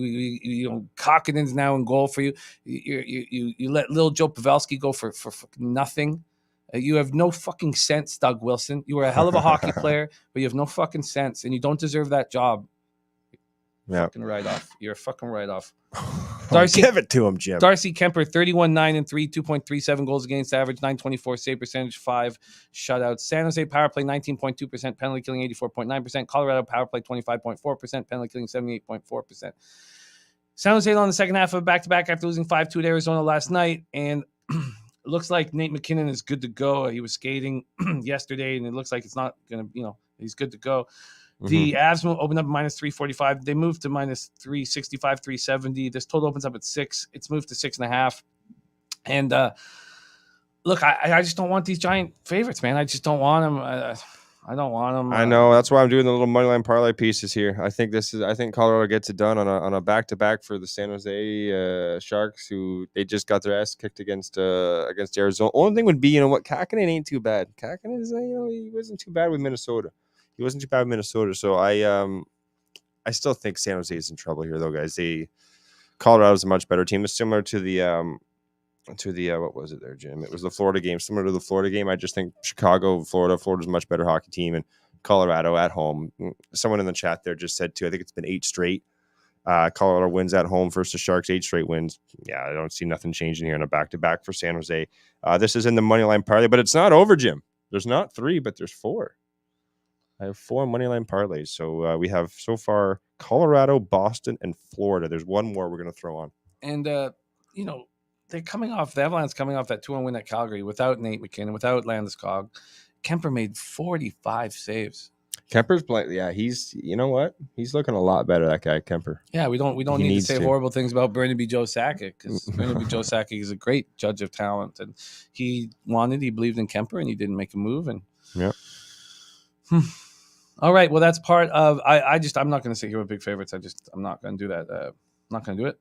Kakkonen's now in goal for you. You let little Joe Pavelski go for fucking nothing. You have no fucking sense, Doug Wilson. You were a hell of a hockey player, but you have no fucking sense, and you don't deserve that job. Fucking write-off. You're a fucking write-off. Darcy, give it to him, Jim. Darcy Kemper, 31-9-3, 2.37 goals against average, 924 save percentage, 5 shutouts. San Jose power play, 19.2%, penalty killing, 84.9%. Colorado power play, 25.4%, penalty killing, 78.4%. San Jose on the second half of a back-to-back after losing 5-2 to Arizona last night, and it looks like Nate McKinnon is good to go. He was skating yesterday, and it looks like it's not going to, he's good to go. The Avs opened up minus 345. They moved to minus 365, 370. This total opens up at 6. It's moved to 6.5. And look, I just don't want these giant favorites, man. I just don't want them. I don't want them. I know. That's why I'm doing the little moneyline parlay pieces here. I think Colorado gets it done on a back-to-back for the San Jose Sharks, who they just got their ass kicked against Arizona. Only thing would be, what, Kakkonen ain't too bad. Kakkonen is, he wasn't too bad with Minnesota. So I still think San Jose is in trouble here, though, guys. Colorado's a much better team. It's similar to the what was it there, Jim? It was the Florida game. Similar to the Florida game, I just think Florida's a much better hockey team, and Colorado at home. Someone in the chat there just said too. I think it's been 8 straight. Colorado wins at home versus the Sharks, 8 straight wins. Yeah, I don't see nothing changing here in a back-to-back for San Jose. This is in the money line parlay, but it's not over, Jim. There's not 3, but there's 4. I have 4 money line parlays. So we have so far Colorado, Boston, and Florida. There's one more we're going to throw on. And they're coming off the Avalanche coming off that 2-1 win at Calgary without Nate McKinnon, without Landeskog. Kemper made 45 saves. Kemper's playing. Yeah, he's. You know what? He's looking a lot better. That guy Kemper. Yeah, we don't need to say horrible things about Burnaby Joe Sakic, because Burnaby Joe Sakic is a great judge of talent, and he believed in Kemper, and he didn't make a move. And yeah. All right. Well, that's part of. I'm not going to sit here with big favorites. I'm not going to do that. I'm not going to do it.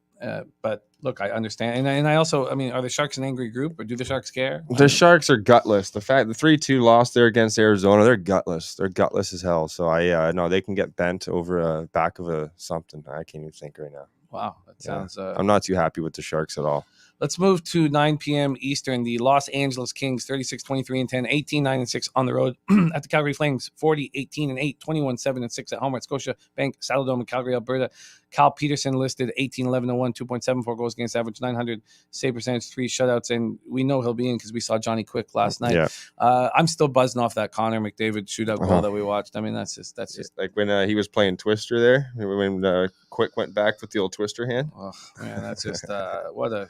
But look, I understand, and I also, are the Sharks an angry group, or do the Sharks care? The Sharks are gutless. The 3-2 loss there against Arizona, they're gutless. They're gutless as hell. So I know they can get bent over a back of something. I can't even think right now. Wow, that sounds. I'm not too happy with the Sharks at all. Let's move to 9 p.m. Eastern. The Los Angeles Kings, 36-23-10, 18-9-6 on the road at the Calgary Flames, 40-18-8, 21-7-6 at home at Scotiabank, Saddledome in Calgary, Alberta. Cal Peterson listed 18-11-1, 2.74 goals against average, 900 save percentage, 3 shutouts, and we know he'll be in because we saw Johnny Quick last night. Yeah. I'm still buzzing off that Connor McDavid shootout goal that we watched. That's just like when he was playing Twister there, when Quick went back with the old Twister hand. Oh man, that's just what a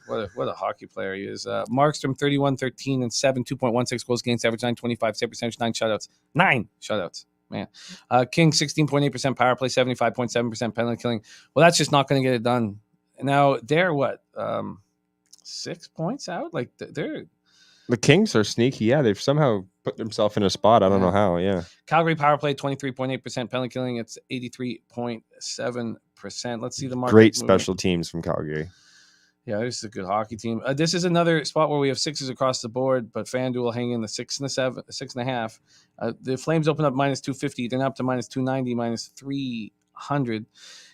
hockey player he is. Markstrom 31-13-7, 2.16 goals against average, 925 save percentage, 9 shutouts. Man, King 16.8% power play, 75.7% penalty killing. Well, that's just not going to get it done. Now they're 6 points out. Like they're the Kings are sneaky. Yeah, they've somehow put themselves in a spot. I don't know how. Yeah, Calgary power play 23.8% penalty killing. It's 83.7%. Let's see the market. Great special teams from Calgary. Yeah, this is a good hockey team. This is another spot where we have 6s across the board, but FanDuel hanging in the 6 and the 7, 6.5. The Flames open up -250. They're now up to -290, -300.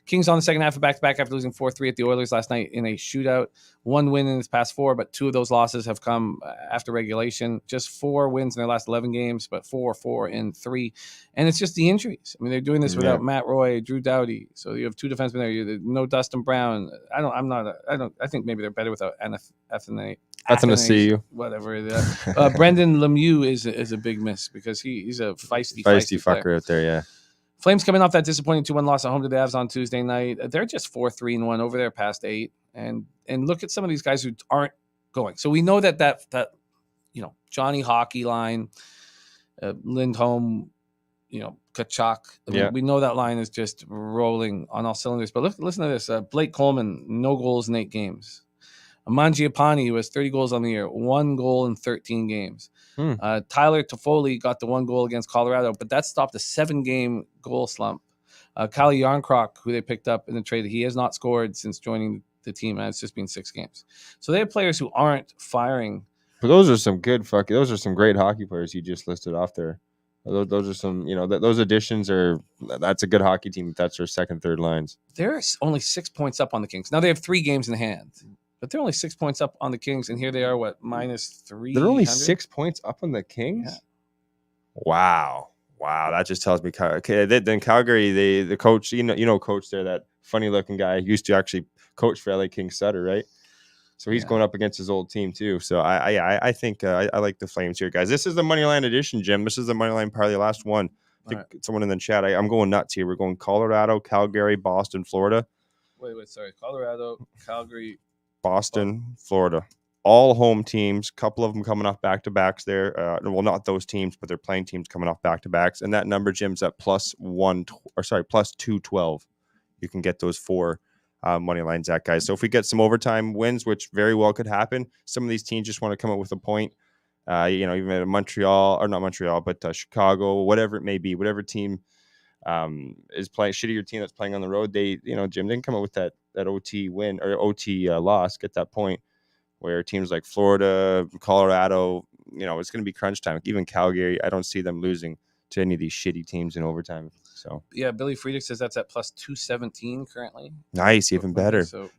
Kings on the second half of back-to-back after losing 4-3 at the Oilers last night in a shootout. 1 win in its past 4, but 2 of those losses have come after regulation. Just 4 wins in their last 11 games, but 4 in 3. And it's just the injuries. They're doing this without Matt Roy, Drew Doughty. So you have 2 defensemen there. No Dustin Brown. I think maybe they're better without Athanasiu. Whatever. Brendan Lemieux is a big miss because he's a feisty fucker player out there, yeah. Flames coming off that disappointing 2-1 loss at home to the Avs on Tuesday night. They're just 4-3-1 over their past 8. And look at some of these guys who aren't going. So we know that Johnny Hockey line, Lindholm, Kachuk. We know that line is just rolling on all cylinders. But listen to this. Blake Coleman, no goals in 8 games. Mangiapane, who has 30 goals on the year, 1 goal in 13 games. Tyler Toffoli got the 1 goal against Colorado, but that stopped a 7-game goal slump. Kalle Jarnkrok, who they picked up in the trade, he has not scored since joining the team, and it's just been 6 games. So they have players who aren't firing. But those are some great hockey players you just listed off there. Those are some, those additions that's a good hockey team if that's their second, third lines. They're only 6 points up on the Kings. Now they have 3 games in hand. But they're only 6 points up on the Kings, and here they are, -3? They're only 6 points up on the Kings? Yeah. Wow. That just tells me. Okay, then Calgary, the coach, coach there, that funny-looking guy, used to actually coach for LA Kings Sutter, right? So he's going up against his old team, too. So I think I like the Flames here, guys. This is the Moneyline edition, Jim. This is the Moneyline parlay, last one. I think someone in the chat, I'm going nuts here. We're going Colorado, Calgary, Boston, Florida. Wait, sorry. Colorado, Calgary, Boston, Florida, all home teams. Couple of them coming off back-to-backs there. Well, not those teams, but they're playing teams coming off back-to-backs. And that number, Jim's at +212. You can get those 4 money lines at, guys. So if we get some overtime wins, which very well could happen, some of these teams just want to come up with a point. Even at Montreal, or not Montreal, but Chicago, whatever it may be, whatever team is playing, shittier team that's playing on the road, they, Jim, didn't come up with that OT win or OT loss, get that point, where teams like Florida, Colorado, it's going to be crunch time. Even Calgary, I don't see them losing to any of these shitty teams in overtime. So yeah, Billy Friedrich says that's at +217 currently. Nice, even better. So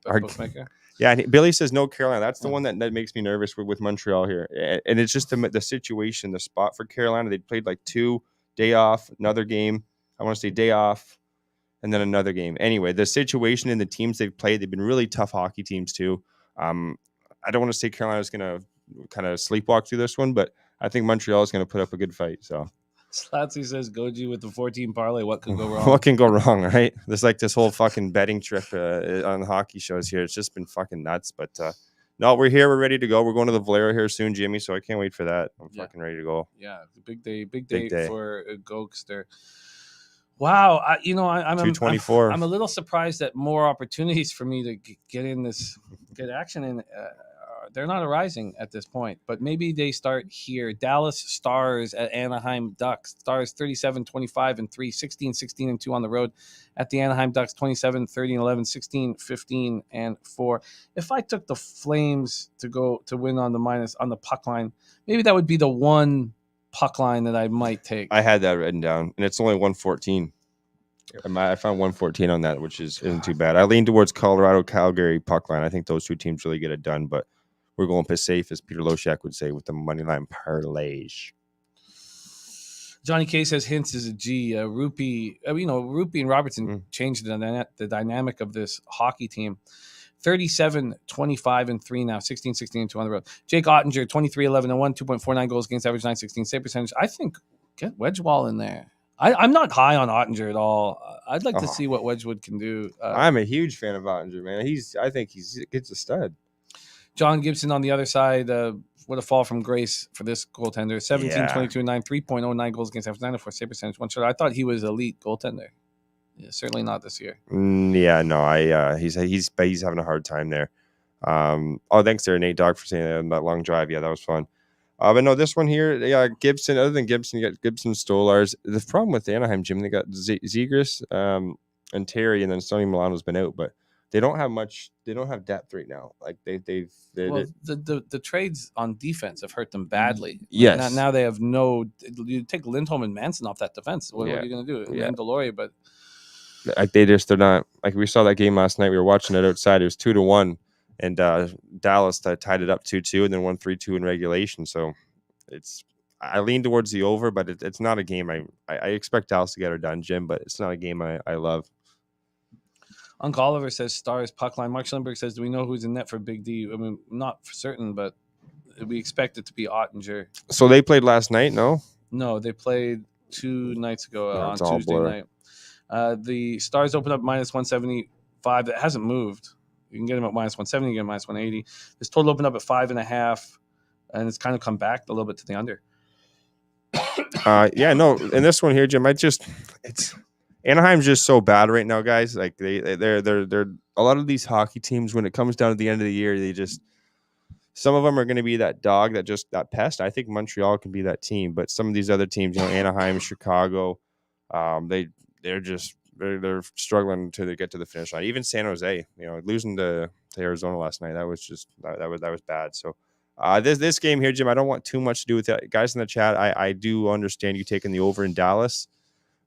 yeah, and Billy says no Carolina. That's the one that makes me nervous with Montreal here, and it's just the situation, the spot for Carolina. They played 2 day off, another game. I want to say day off, and then another game. Anyway, the situation in the teams they've played, they've been really tough hockey teams too. I don't want to say Carolina's going to kind of sleepwalk through this one, but I think Montreal is going to put up a good fight. So Slatsy says Goji with the 14 parlay. What could go wrong? what can go wrong, right? There's like this whole fucking betting trip on the hockey shows here. It's just been fucking nuts. But no, we're here. We're ready to go. We're going to the Valero here soon, Jimmy. So I can't wait for that. I'm fucking ready to go. Yeah, big day for Gogster. Wow, I'm 224. I'm a little surprised that more opportunities for me to get action in. They're not arising at this point, but maybe they start here. Dallas Stars at Anaheim Ducks. Stars 37-25-3, 16-16-2 on the road at the Anaheim Ducks, 27-30-11, 16-15-4. If I took the Flames to win on the puck line, maybe that would be the one puck line that I might take. I had that written down, and it's only 114. I found 114 on that, which isn't too bad. I lean towards Colorado, Calgary puck line. I think those two teams really get it done, but we're going to safe, as Peter Loshak would say, with the money line parlays. Johnny K says Hintz is a G. Rupee and Robertson changed the dynamic of this hockey team. 37-25-3 now, 16-16-2 on the road. Jake Ottinger, 23-11-1, 2.49 goals against average, 916 save percentage. I think get Wedgewall in there. I'm not high on Ottinger at all. I'd like to see what Wedgwood can do. I'm a huge fan of Ottinger, man. I think he's a stud. John Gibson on the other side. What a fall from grace for this goaltender. 17-22-9, 3.09 goals against average, 904 save percentage, one shot. I thought he was elite goaltender. Yeah, certainly not this year. He's having a hard time there. Thanks there, Nate Dogg, for saying that long drive. Yeah, that was fun. But no, this one here, Gibson. Other than Gibson, you got Gibson, Stolars. The problem with Anaheim, Jim, they got Zegras and Terry, and then Sonny Milano's been out, but they don't have much. They don't have depth right now. Like the trades on defense have hurt them badly. Yes. Now they have no. You take Lindholm and Manson off that defense. What are you going to do? Yeah. And Deloria, but they're not. Like we saw that game last night. We were watching it outside. It was 2-1. And Dallas tied it up 2-2 and then won 3-2 in regulation. So I lean towards the over, but it's not a game I expect Dallas to get her done, Jim, but it's not a game I love. Uncle Oliver says Stars puck line. Mark Schellenberg says, do we know who's in net for Big D? I mean, not for certain, but we expect it to be Ottinger. So they played last night, no? No, they played 2 nights ago on Tuesday night. The Stars opened up -175. That hasn't moved. You can get them at -170, you get them at -180. This total opened up at 5.5, and it's kind of come back a little bit to the under. In this one here, Jim, Anaheim's just so bad right now, guys. Like they're a lot of these hockey teams, when it comes down to the end of the year, some of them are going to be that dog that pest. I think Montreal can be that team, but some of these other teams, Anaheim, Chicago, they're struggling to get to the finish line. Even San Jose, losing to Arizona last night, that was bad. So this game here, Jim, I don't want too much to do with that. Guys in the chat, I do understand you taking the over in Dallas,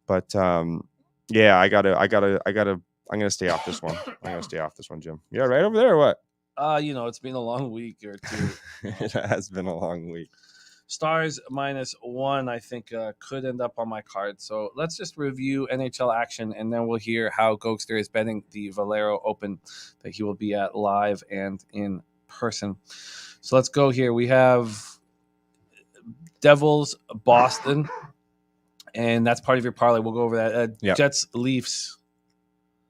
but I'm gonna stay off this one. I'm gonna stay off this one, Jim. Yeah, right over there or what? It's been a long week or two. It has been a long week. Stars -1, I think, could end up on my card. So let's just review NHL action, and then we'll hear how Gogster is betting the Valero Open that he will be at live and in person. So let's go here. We have Devils, Boston, and that's part of your parlay. We'll go over that. Jets, Leafs.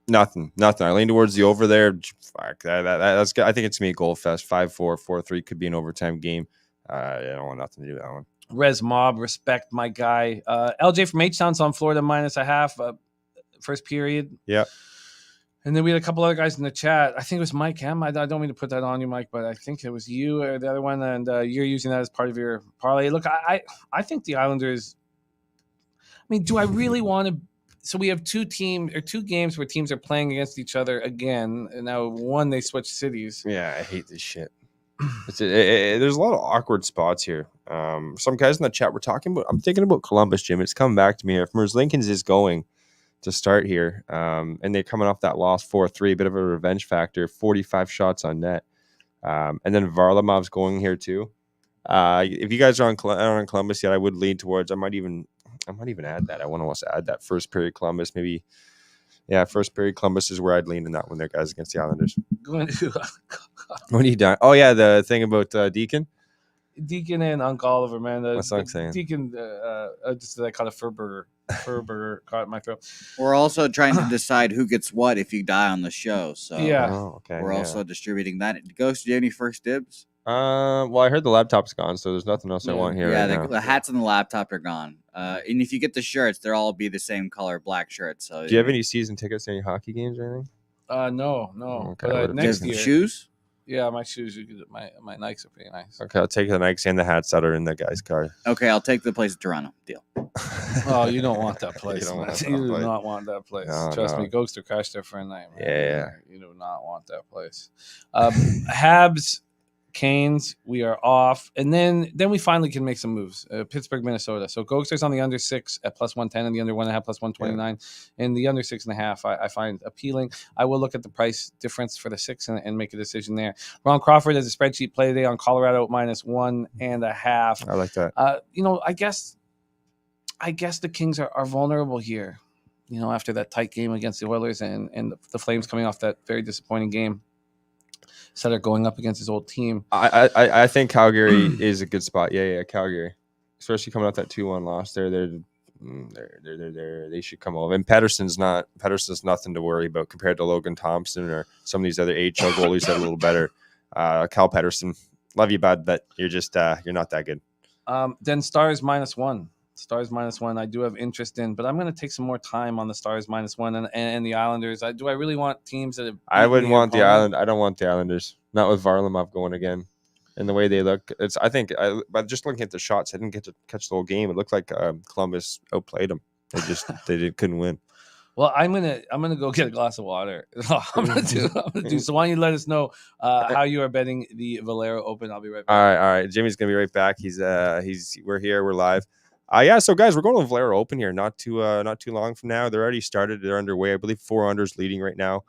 Nothing. I lean towards the over there. Fuck, that's good. I think it's going to be a goal fest. 5-4, 4-3 could be an overtime game. I don't want nothing to do with that one. Res Mob, respect my guy. LJ from H-Town's on Florida -0.5 first period. Yeah. And then we had a couple other guys in the chat. I think it was Mike M. I don't mean to put that on you, Mike, but I think it was you or the other one, and you're using that as part of your parlay. Look, I think the Islanders. I mean, do I really want to? So we have two games where teams are playing against each other again, and now one they switch cities. Yeah, I hate this shit. There's a lot of awkward spots here. Some guys in the chat were talking about. I'm thinking about Columbus, Jim. It's coming back to me. If Merzlikins is going to start here, and they're coming off that loss 4-3, a bit of a revenge factor. 45 shots on net, and then Varlamov's going here too. If you guys are on Columbus yet, I would lean towards. I might even add that. I want to add that first period Columbus maybe. Yeah, first period Columbus is where I'd lean in that one there, guys, against the Islanders. What are you doing? Oh, yeah, the thing about Deacon? Deacon and Uncle Oliver, man. That's what I'm saying. Deacon, just I caught a fur burger caught in my throat. We're also trying to decide who gets what if you die on the show. So Yeah. Oh, okay. we're also distributing that. Ghost, do you have any first dibs? Well, I heard the laptop's gone, so there's nothing else I want here. Yeah, right now. the hats and the laptop are gone. And if you get the shirts, they'll all be the same color, black shirts. So Do you have any season tickets to any hockey games or anything? No. Okay, But next year, shoes? yeah, my shoes, my Nikes are pretty nice. Okay, I'll take the Nikes and the hats that are in the guy's car. Okay, I'll take the place in Toronto. Deal. Oh, you don't want that place. You don't man. want that You do place. not want that place. No, Trust no. me, Gogster crashed there for a night. Man. Yeah. You do not want that place. Habs, Canes, we are off, and then we finally can make some moves. Pittsburgh, Minnesota. So Gogster's on the under 6 at +110, and the under 1.5 +129, and the under 6.5 I find appealing. I will look at the price difference for the 6 and make a decision there. Ron Crawford has a spreadsheet play today on Colorado -1.5. I like that. I guess the Kings are vulnerable here. After that tight game against the Oilers and the Flames coming off that very disappointing game. Sutter going up against his old team. I think Calgary is a good spot. Yeah, Calgary, especially coming off that 2-1 loss. They should come over. And Patterson's nothing to worry about compared to Logan Thompson or some of these other AHL goalies that are a little better. Cal Patterson, love you, bud, but you're just you're not that good. Then Stars -1. Stars -1. I do have interest in, but I'm going to take some more time on the Stars -1 and the Islanders. Do I really want teams that? I wouldn't want the Island. I don't want the Islanders. Not with Varlamov going again, and the way they look. By just looking at the shots, I didn't get to catch the whole game. It looked like Columbus outplayed them. They couldn't win. Well, I'm gonna go get a glass of water. I'm gonna do. So why don't you let us know how you are betting the Valero Open? I'll be right back. All right. Jimmy's gonna be right back. We're here. We're live. So guys, we're going to the Valero Open here. Not too long from now. They're already started. They're underway. I believe 4 unders leading right now.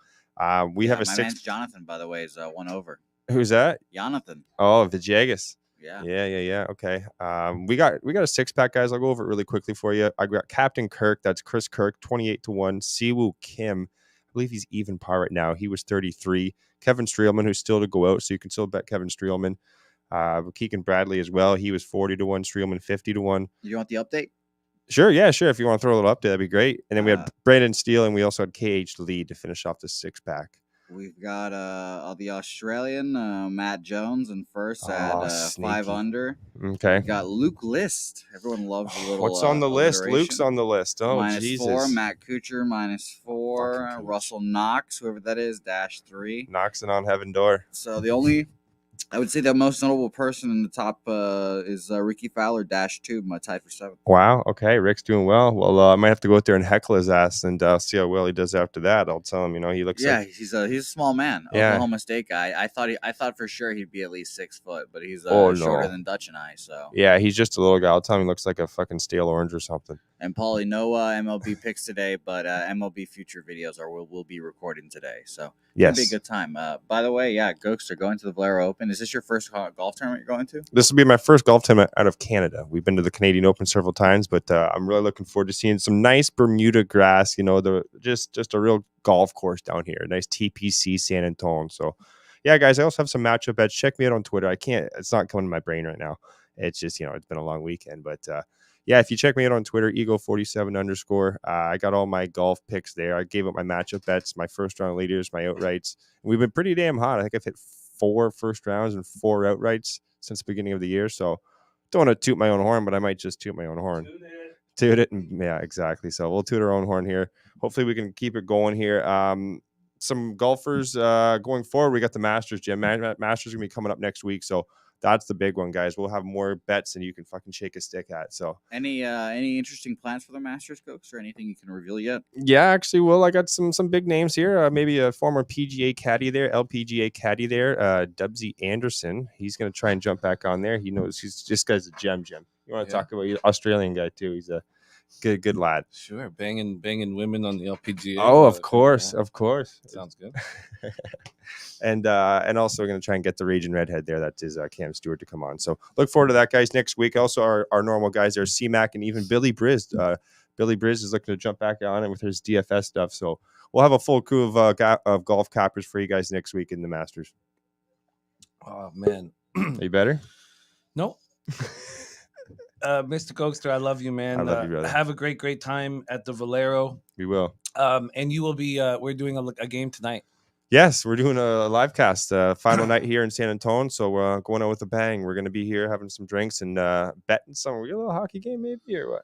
We have a 6. Man's Jonathan, by the way, is 1 over. Who's that? Jonathan. Oh, Vijagas. Yeah. Yeah. Okay. We got a 6-pack, guys. I'll go over it really quickly for you. I got Captain Kirk. That's Chris Kirk, 28-1. Siwoo Kim. I believe he's even par right now. He was 33. Kevin Streelman, who's still to go out, so you can still bet Kevin Streelman. Keegan Bradley as well. He was 40-1. Streelman 50-1. You want the update? Sure. If you want to throw a little update, that'd be great. And then we had Brandon Steele, and we also had KH Lead to finish off the 6-pack. We've got the Australian Matt Jones in first at 5 under. Okay. We got Luke List. Everyone loves a little. What's on the list? alliteration. Luke's on the list. Oh, Jesus. -4. Matt Kuchar -4. Russell Knox, whoever that is, -3. Knocks it on heaven door. So I would say the most notable person in the top is Ricky Fowler, -2, tied for 7th. Wow. Okay. Rick's doing well. Well, I might have to go out there and heckle his ass and see how well he does after that. I'll tell him, he looks like... he's a small man. Yeah. Oklahoma State guy. I thought for sure he'd be at least 6 foot, but he's no. shorter than Dutch and I. So Yeah, he's just a little guy. I'll tell him he looks like a fucking stale orange or something. And Paulie, no MLB picks today, but MLB future videos will be recording today. So Yes. it'll be a good time. By the way, Gogster going to the Valero Open. Is this your first golf tournament you're going to? This will be my first golf tournament out of Canada. We've been to the Canadian Open several times, but I'm really looking forward to seeing some nice Bermuda grass. Just a real golf course down here. Nice TPC San Antonio. So, yeah, guys, I also have some matchup bets. Check me out on Twitter. It's not coming to my brain right now. It's just it's been a long weekend, but. If you check me out on Twitter, Ego47_. I got all my golf picks there. I gave up my matchup bets, my first round leaders, my outrights. And we've been pretty damn hot. I think I've hit 4 first rounds and 4 outrights since the beginning of the year. So don't want to toot my own horn, but I might just toot my own horn. Toot it. Yeah, exactly. So we'll toot our own horn here. Hopefully we can keep it going here. Some golfers going forward. We got the Masters, Jim. Masters are going to be coming up next week. So that's the big one, guys. We'll have more bets than you can fucking shake a stick at. So, any interesting plans for the Masters, Cokes, or anything you can reveal yet? Yeah, actually, well, I got some big names here. Maybe a former PGA caddy there, LPGA caddy there, Dubsy Anderson. He's going to try and jump back on there. He knows this guy's a gem. You want to talk about he's an Australian guy too? He's a good lad. Sure, banging women on the LPGA. Oh, of course. Sounds good. And also we're going to try and get the Raging Redhead there. That is Cam Stewart to come on. So look forward to that, guys, next week. Also, our normal guys there, C-Mac and even Billy Briz. Billy Briz is looking to jump back on it with his DFS stuff. So we'll have a full crew of golf cappers for you guys next week in the Masters. Oh, man. Are you better? No. Mr. Gogster, I love you, man. I love you, brother. Have a great time at the Valero. We will. And you will be. We're doing a game tonight. Yes, we're doing a live cast, final night here in San Antonio. So we're going out with a bang. We're going to be here having some drinks and betting some. Are we a little hockey game maybe or what?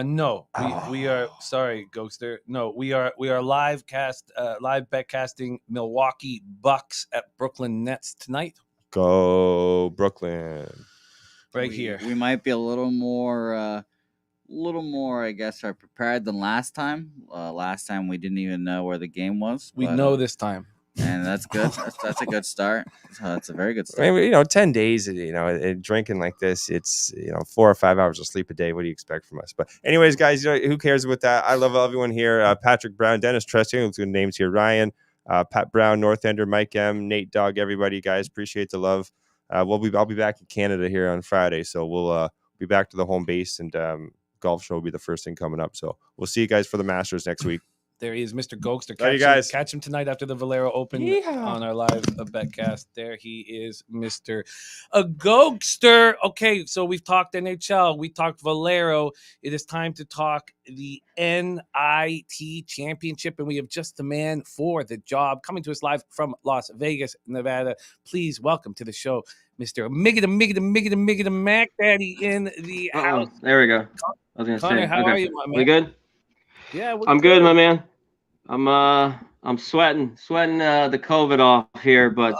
No, we are sorry, Gogster. No, we are live bet casting Milwaukee Bucks at Brooklyn Nets tonight. Go Brooklyn! Here. We might be a little more, I guess, prepared than last time. Last time we didn't even know where the game was. We know this time. And that's good. That's a good start. That's a very good start. I mean, 10 days, drinking like this, it's, 4 or 5 hours of sleep a day. What do you expect from us? But anyways, guys, who cares with that? I love everyone here. Patrick Brown, Dennis Trusting, let's good names here. Ryan, Pat Brown, Northander, Mike M, Nate Dog, everybody, guys, appreciate the love. I'll be back in Canada here on Friday. So we'll be back to the home base and golf show will be the first thing coming up. So we'll see you guys for the Masters next week. There he is, Mr. Gogster. Catch him tonight after the Valero Open on our live betcast. There he is, Mr. Gogster. Okay, so we've talked NHL. We talked Valero. It is time to talk the NIT Championship, and we have just the man for the job coming to us live from Las Vegas, Nevada. Please welcome to the show, Mr. Miggy Mac Daddy in the house. There we go. I was gonna Connor, say, how are you, my man? We good? Yeah, I'm good, my man. I'm sweating the COVID off here, but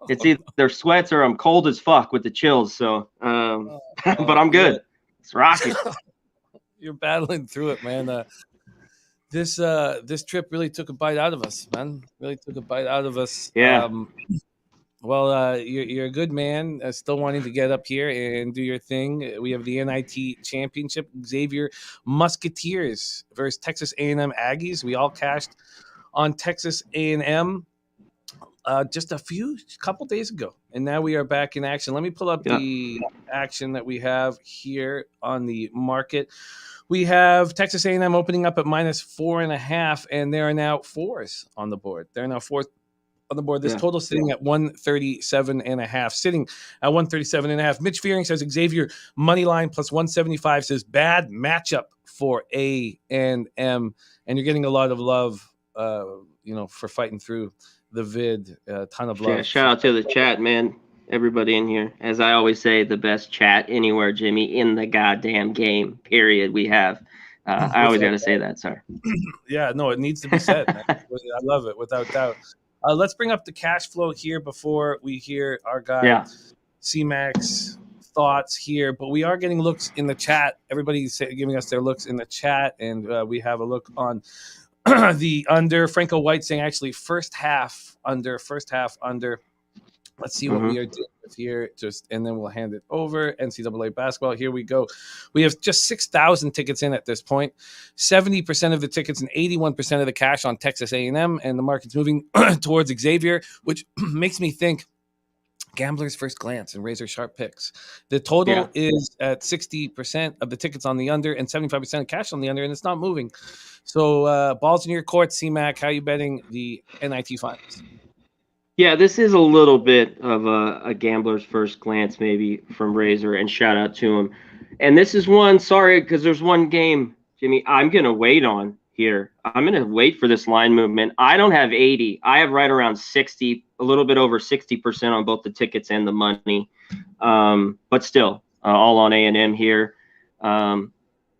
it's either sweats or I'm cold as fuck with the chills. So, but I'm good. It's rocking. You're battling through it, man. This trip really took a bite out of us, man. Really took a bite out of us. Yeah. You're a good man, still wanting to get up here and do your thing. We have the NIT Championship, Xavier Musketeers versus Texas A&M Aggies. We all cashed on Texas A&M just a couple days ago, and now we are back in action. Let me pull up the action that we have here on the market. We have Texas A&M opening up at -4.5, and there are now 4s on the board. There are now 4s on the board. This total sitting at 137.5. Sitting at 137.5. Mitch Fearing says Xavier money line plus 175. Says bad matchup for A&M, and you're getting a lot of love, for fighting through the vid. A ton of love. Yeah, shout out to the chat, man. Everybody in here. As I always say, the best chat anywhere, Jimmy, in the goddamn game. Period. We have. I always got to say that. Sorry. Yeah, no, it needs to be said, man. I love it, without doubt. Let's bring up the cash flow here before we hear our guy C-Mac's thoughts here. But we are getting looks in the chat. Everybody's giving us their looks in the chat, and we have a look on the under. Franco White saying actually first half under. Let's see what we are doing with here, and then we'll hand it over. NCAA basketball. Here we go. We have just 6,000 tickets in at this point. 70% of the tickets and 81% of the cash on Texas A&M, and the market's moving towards Xavier, which makes me think gambler's first glance and razor sharp picks. The total is at 60% of the tickets on the under and 75% of cash on the under, and it's not moving. So balls in your court, C-Mac. How are you betting the NIT finals? Yeah, this is a little bit of a gambler's first glance, maybe, from Razor, and shout out to him. And this is one, sorry, because there's one game, Jimmy, I'm going to wait on here. I'm going to wait for this line movement. I don't have 80. I have right around 60, a little bit over 60% on both the tickets and the money. But still, all on A&M here.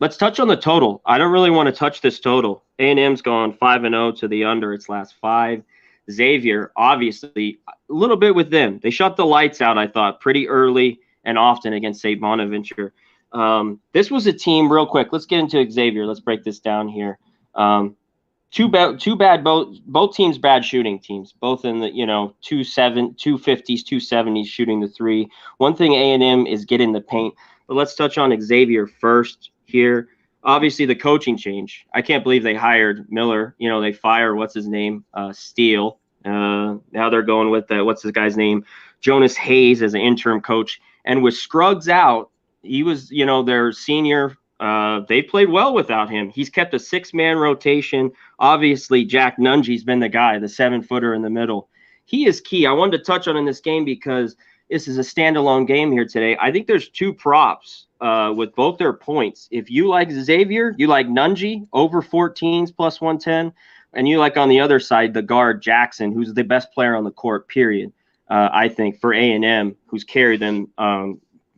Let's touch on the total. I don't really want to touch this total. A&M's gone 5-0 to the under its last 5. Xavier, obviously, a little bit with them. They shut the lights out, I thought, pretty early and often against St. Bonaventure. This was a team, real quick. Let's get into Xavier. Let's break this down here. Too bad. Both teams bad shooting teams. Both in the 250s, 270s shooting the 3. One thing A&M is getting the paint. But let's touch on Xavier first here. Obviously, the coaching change. I can't believe they hired Miller. They fire, what's his name? Steele. Now they're going with, what's this guy's name? Jonas Hayes as an interim coach. And with Scruggs out, he was, their senior. They played well without him. He's kept a 6-man rotation. Obviously, Jack Nungy's been the guy, the 7-footer in the middle. He is key. I wanted to touch on in this game because this is a standalone game here today. I think there's two props with both their points. If you like Xavier, you like Nunji over 14s plus 110, and you like on the other side the guard Jackson, who's the best player on the court, period. I think for A&M, who's carried them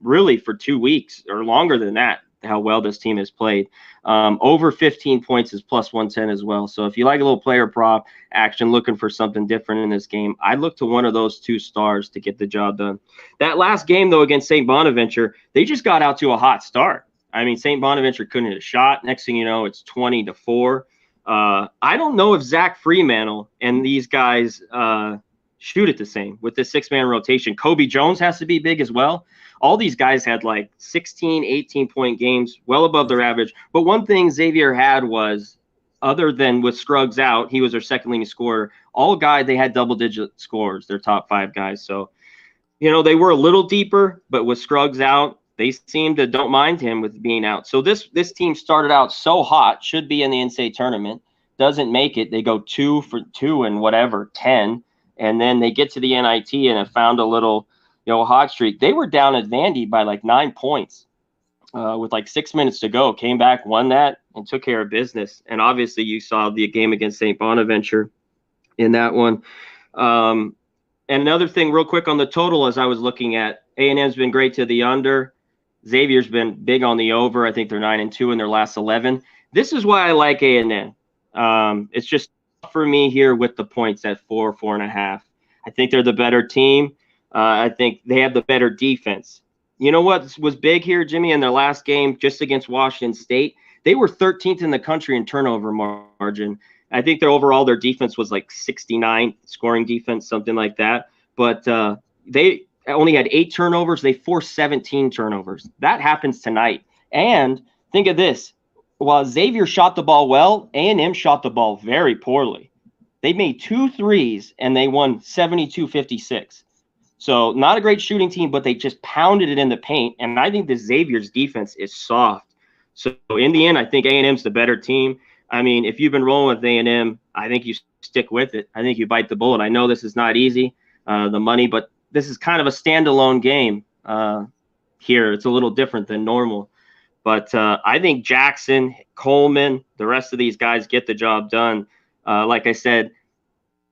really for 2 weeks or longer than that, how well this team has played. Over 15 points is plus 110 as well. So if you like a little player prop action, looking for something different in this game, I'd look to one of those two stars to get the job done. That last game, though, against St. Bonaventure, they just got out to a hot start. I mean, St. Bonaventure couldn't hit a shot. Next thing you know, it's 20-4. I don't know if Zach Fremantle and these guys shoot it the same with the 6-man rotation. Kobe Jones has to be big as well. All these guys had like 16, 18-point games, well above their average. But one thing Xavier had was, other than with Scruggs out, he was their second leading scorer. All guys, they had double-digit scores, their top 5 guys. So, you know, they were a little deeper, but with Scruggs out, they seem to don't mind him with being out. So this team started out so hot, should be in the NCAA tournament, doesn't make it. They go 2 for 2 and whatever, 10, and then they get to the NIT and have found a little, you know, hot streak. They were down at Vandy by like 9 points with like 6 minutes to go, came back, won that, and took care of business. And obviously you saw the game against St. Bonaventure in that one. And another thing real quick on the total, as I was looking at, A&M's been great to the under. Xavier's been big on the over. I think they're 9-2 in their last 11. This is why I like A&M. It's just for me here with the points at 4.5. I think they're the better team. I think they have the better defense. You know what was big here, Jimmy, in their last game just against Washington State? They were 13th in the country in turnover margin. I think their defense was like 69, scoring defense, something like that. But they only had 8 turnovers. They forced 17 turnovers. That happens tonight. And think of this. While Xavier shot the ball well, A&M shot the ball very poorly. They made 2 threes, and they won 72-56. So not a great shooting team, but they just pounded it in the paint. And I think the Xavier's defense is soft. So in the end, I think A&M's the better team. I mean, if you've been rolling with A&M, I think you stick with it. I think you bite the bullet. I know this is not easy, the money, but this is kind of a standalone game here. It's a little different than normal. But I think Jackson, Coleman, the rest of these guys get the job done. Like I said,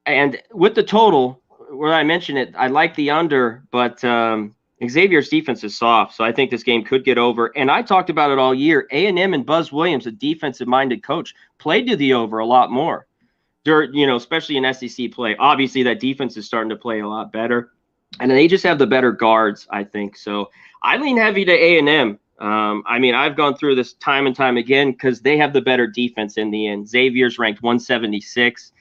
and with the total, where I mentioned it, I like the under, but Xavier's defense is soft, so I think this game could get over. And I talked about it all year. A&M and Buzz Williams, a defensive-minded coach, played to the over a lot more, especially in SEC play. Obviously, that defense is starting to play a lot better, and they just have the better guards, I think. So I lean heavy to A&M. I mean, I've gone through this time and time again because they have the better defense in the end. Xavier's ranked 176.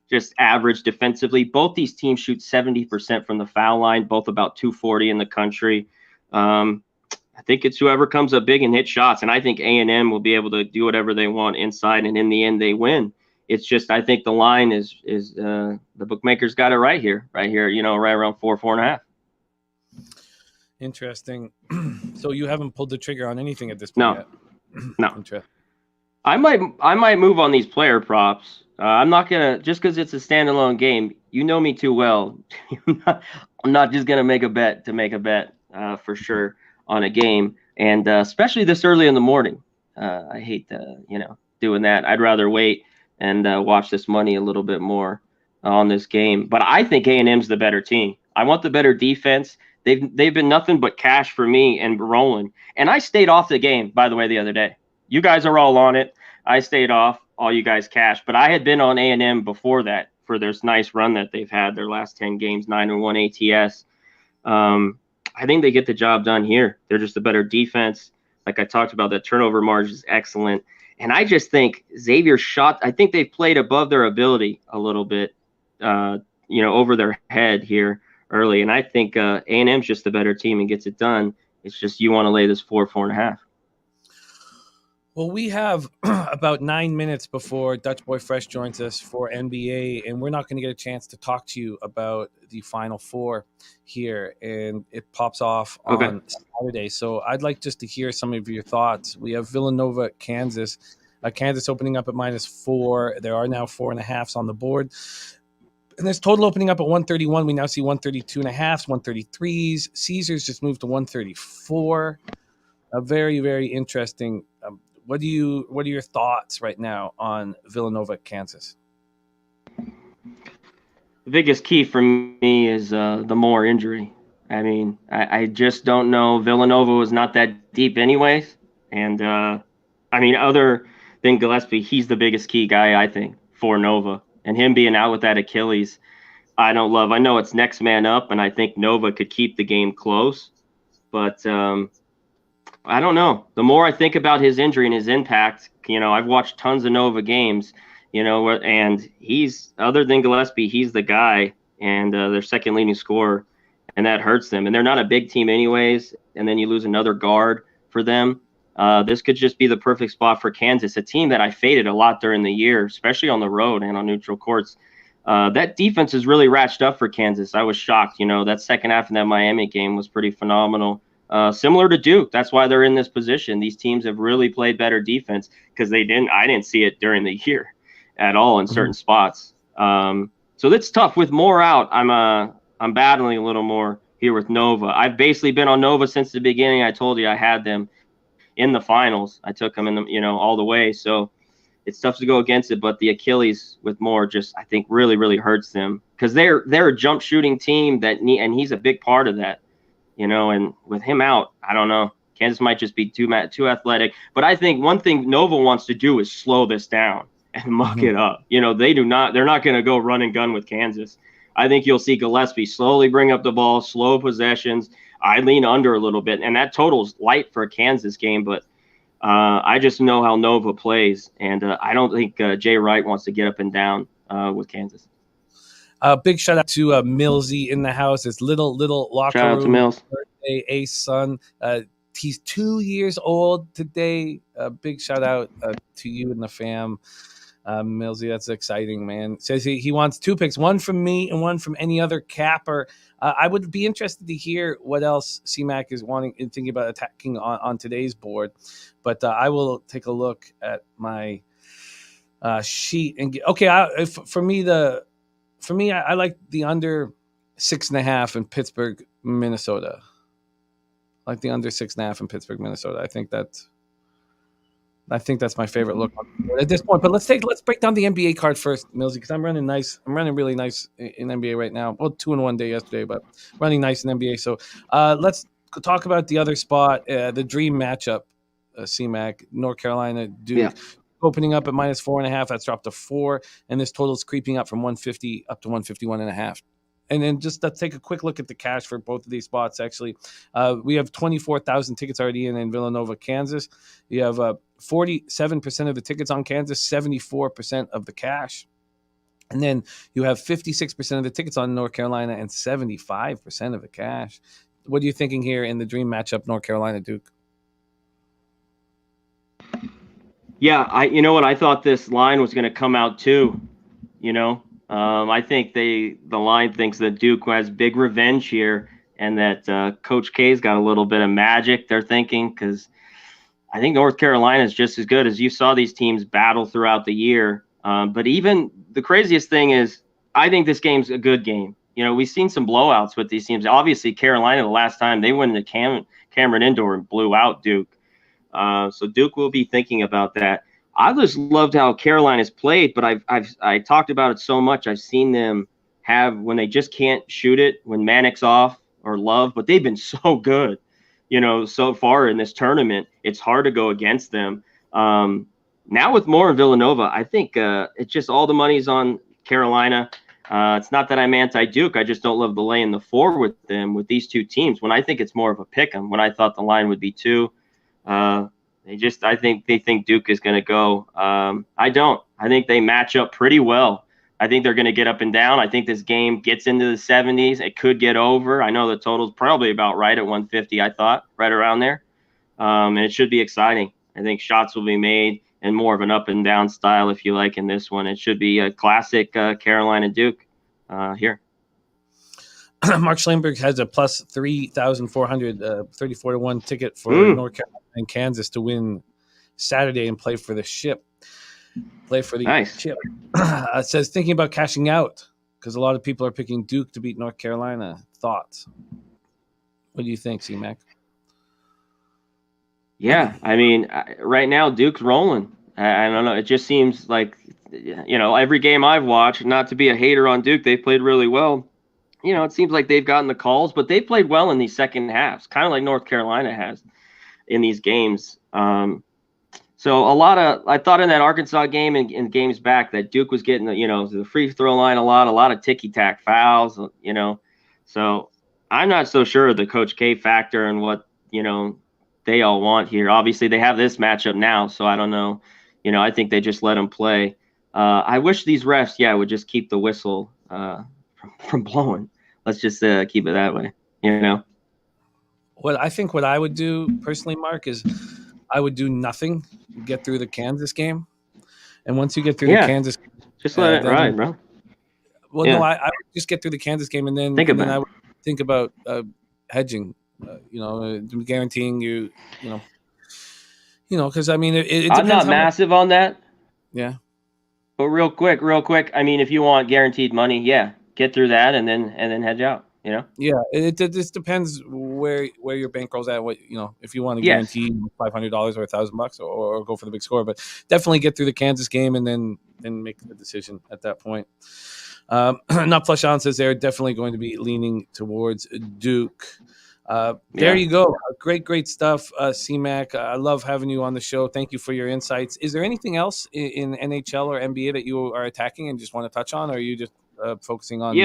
Just average defensively. Both these teams shoot 70% from the foul line, both about 240 in the country. I think it's whoever comes up big and hit shots, and I think A&M will be able to do whatever they want inside, and in the end they win. It's just I think the line is the bookmakers got it right here, right around 4.5. Interesting. So you haven't pulled the trigger on anything at this point yet? No. I might move on these player props. I'm not going to, just because it's a standalone game, you know me too well. I'm not just going to make a bet to make a bet for sure on a game. And especially this early in the morning. I hate doing that. I'd rather wait and watch this money a little bit more on this game. But I think A&M's the better team. I want the better defense. They've been nothing but cash for me and rolling. And I stayed off the game, by the way, the other day. You guys are all on it. I stayed off. All you guys cash. But I had been on A&M before that for this nice run that they've had, their last 10 games, 9-1 ATS. I think they get the job done here. They're just a better defense. Like I talked about, the turnover margin is excellent. And I just think Xavier shot, I think they've played above their ability a little bit, over their head here early. And I think A&M's just the better team and gets it done. It's just you want to lay this 4.5. Well, we have about 9 minutes before Dutch Boy Fresh joins us for NBA, and we're not going to get a chance to talk to you about the Final Four here, and it pops off on Saturday. So I'd like just to hear some of your thoughts. We have Villanova, Kansas. Kansas opening up at -4. There are now 4.5s on the board. And this total opening up at 131. We now see 132.5s, 133s. Caesars just moved to 134. Very, very interesting. What are your thoughts right now on Villanova, Kansas? The biggest key for me is the Moore injury. I mean, I just don't know. Villanova was not that deep anyways. And, I mean, other than Gillespie, he's the biggest key guy, I think, for Nova. And him being out with that Achilles, I don't love. I know it's next man up, and I think Nova could keep the game close. But I don't know. The more I think about his injury and his impact, I've watched tons of Nova games, and he's, other than Gillespie, he's the guy and their second leading scorer, and that hurts them. And they're not a big team anyways, and then you lose another guard for them. This could just be the perfect spot for Kansas, a team that I faded a lot during the year, especially on the road and on neutral courts. That defense is really ratcheted up for Kansas. I was shocked. That second half in that Miami game was pretty phenomenal. Similar to Duke. That's why they're in this position. These teams have really played better defense because I didn't see it during the year at all in certain spots. So that's tough. With Moore out, I'm battling a little more here with Nova. I've basically been on Nova since the beginning. I told you I had them in the finals. I took them in the, all the way. So it's tough to go against it, but the Achilles with Moore just, I think, really, really hurts them because they're a jump shooting team and he's a big part of that, and with him out, I don't know. Kansas might just be too athletic, but I think one thing Nova wants to do is slow this down and muck it up. They're not going to go run and gun with Kansas. I think you'll see Gillespie slowly bring up the ball, slow possessions. I lean under a little bit, and that total's light for a Kansas game, but I just know how Nova plays, and I don't think Jay Wright wants to get up and down with Kansas. Big shout out to Millsy in the house. His little locker Shout room. out to Mills. Birthday, ace son. He's 2 years old today. Big shout out to you and the fam. Millsy, that's exciting, man. Says he wants 2 picks, one from me and one from any other capper. I would be interested to hear what else CMAC is wanting and thinking about attacking on today's board. But I will take a look at my sheet and get, okay. For me, I like the under 6.5 in Pittsburgh, Minnesota. I like the under 6.5 in Pittsburgh, Minnesota. I think that's my favorite look at this point. But let's break down the NBA card first, Millsy, because I'm running nice. I'm running really nice in NBA right now. Well, 2 in 1 day yesterday, but running nice in NBA. So let's talk about the other spot, the dream matchup, CMAC, North Carolina, Duke. Yeah. Opening up at -4.5, that's dropped to 4, and this total is creeping up from 150 up to 151.5. And then just let's take a quick look at the cash for both of these spots. Actually, we have 24,000 tickets already in Villanova, Kansas. You have 47% of the tickets on Kansas, 74% of the cash. And then you have 56% of the tickets on North Carolina and 75% of the cash. What are you thinking here in the dream matchup, North Carolina, Duke? Yeah, I thought this line was going to come out too, I think the line thinks that Duke has big revenge here and that Coach K's got a little bit of magic, they're thinking, because I think North Carolina is just as good as you saw these teams battle throughout the year. But even the craziest thing is I think this game's a good game. We've seen some blowouts with these teams. Obviously, Carolina, the last time they went into Cameron Indoor and blew out Duke. So Duke will be thinking about that. I just loved how Carolina's played, but I talked about it so much. I've seen them have when they just can't shoot it, when Manic's off or Love, but they've been so good, so far in this tournament. It's hard to go against them. Now with Moore and Villanova, I think it's just all the money's on Carolina. It's not that I'm anti-Duke. I just don't love the lay in the 4 with them, with these two teams, when I think it's more of a pick 'em, when I thought the line would be 2. I think they think Duke is going to go. I don't. I think they match up pretty well. I think they're going to get up and down. I think this game gets into the 70s. It could get over. I know the total's probably about right at 150, I thought, right around there. And it should be exciting. I think shots will be made and more of an up and down style, if you like, in this one. It should be a classic Carolina Duke here. Mark Schlemberg has a plus 3,400, 34-1 ticket for North Carolina and Kansas to win Saturday and play for the ship. Play for the ship. It says, thinking about cashing out because a lot of people are picking Duke to beat North Carolina. Thoughts? What do you think, C-Mac? Yeah, I mean, right now Duke's rolling. I don't know. It just seems like, every game I've watched, not to be a hater on Duke, they've played really well. It seems like they've gotten the calls, but they played well in these second halves, kind of like North Carolina has in these games. So I thought in that Arkansas game and games back that Duke was getting the free throw line a lot of ticky-tack fouls, So I'm not so sure of the Coach K factor and what, they all want here. Obviously, they have this matchup now, so I don't know. I think they just let them play. I wish these refs, would just keep the whistle from blowing. Let's just keep it that way, What I would do personally, Mark, is I would do nothing, get through the Kansas game, and once you get through the Kansas, just let it ride, bro. Well, no, I would just get through the Kansas game, and then I would think about hedging. Guaranteeing you, because I mean, it I'm not massive on that. Yeah, but real quick. I mean, if you want guaranteed money, get through that and then hedge out. Yeah, it just depends where your bankroll's at. What if you want to guarantee $500 or $1,000 or go for the big score, but definitely get through the Kansas game and then make the decision at that point. Not Flush On says they're definitely going to be leaning towards Duke. There you go. Great stuff, C-Mac. I love having you on the show. Thank you for your insights. Is there anything else in NHL or NBA that you are attacking and just want to touch on, or are you just focusing on?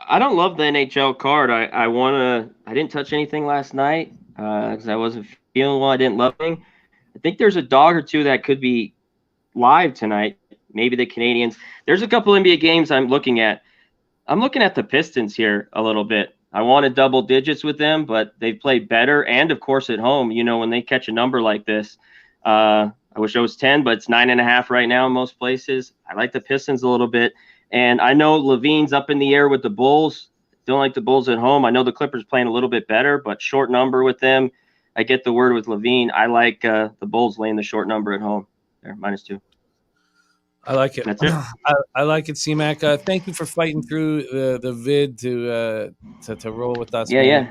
I don't love the NHL card. I didn't touch anything last night because I wasn't feeling well. I didn't love it. I think there's a dog or two that could be live tonight. Maybe the Canadiens. There's a couple NBA games I'm looking at. I'm looking at the Pistons here a little bit. I wanted double digits with them, but they've played better. And, of course, at home, when they catch a number like this, I wish it was 10, but it's 9.5 right now in most places. I like the Pistons a little bit. And I know Levine's up in the air with the Bulls. Don't like the Bulls at home. I know the Clippers playing a little bit better, but short number with them. I get the word with Levine. I like the Bulls laying the short number at home. There, -2. I like it. That's it. I like it, C-Mac. Thank you for fighting through the vid to roll with us. Yeah.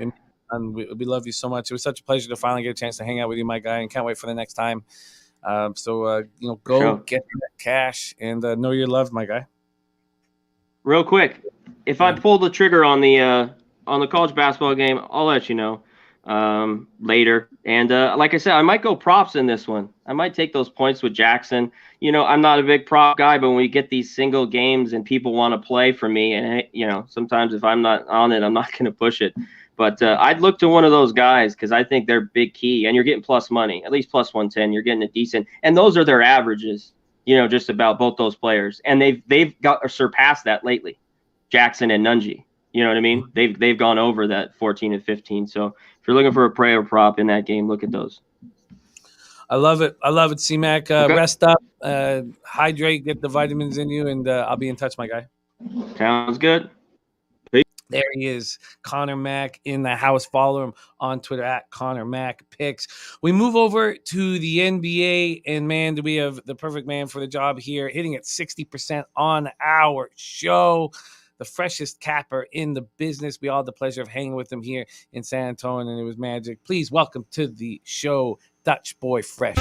And we love you so much. It was such a pleasure to finally get a chance to hang out with you, my guy, and can't wait for the next time. Go get that cash and know you're loved, my guy. Real quick, if I pull the trigger on the college basketball game, I'll let you know later. And like I said, I might go props in this one. I might take those points with Jackson. I'm not a big prop guy, but when we get these single games and people want to play for me, and sometimes if I'm not on it, I'm not going to push it. But I'd look to one of those guys because I think they're big key, and you're getting plus money, at least plus 110. You're getting a decent, and those are their averages. Just about both those players, and they've got surpassed that lately, Jackson and Nunji. You know what I mean? They've gone over that 14 and 15. So if you're looking for a prayer prop in that game, look at those. I love it, C-Mac. Okay. Rest up, hydrate, get the vitamins in you, and I'll be in touch, my guy. Sounds good. There he is, Conor Mac in the house. Follow him on Twitter at Conor Mac Picks. We move over to the NBA, and man, do we have the perfect man for the job here, hitting at 60% on our show. The freshest capper in the business. We all had the pleasure of hanging with him here in San Antonio, and it was magic. Please welcome to the show, Dutch Boy Fresh.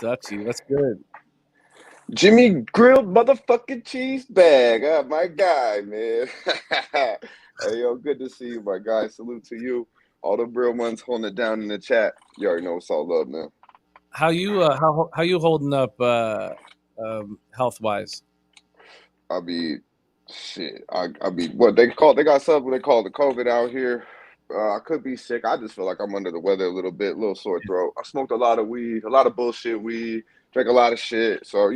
Dutchy, what's good? Jimmy grilled motherfucking cheese bag. My guy, man. Hey, yo, good to see you, my guy. Salute to you. All the real ones holding it down in the chat. You already know it's all love, man. How you holding up health wise? I mean, shit. What they got something they call the COVID out here. I could be sick. I just feel like I'm under the weather a little bit, a little sore throat. I smoked a lot of weed, a lot of bullshit weed, drank a lot of shit. So,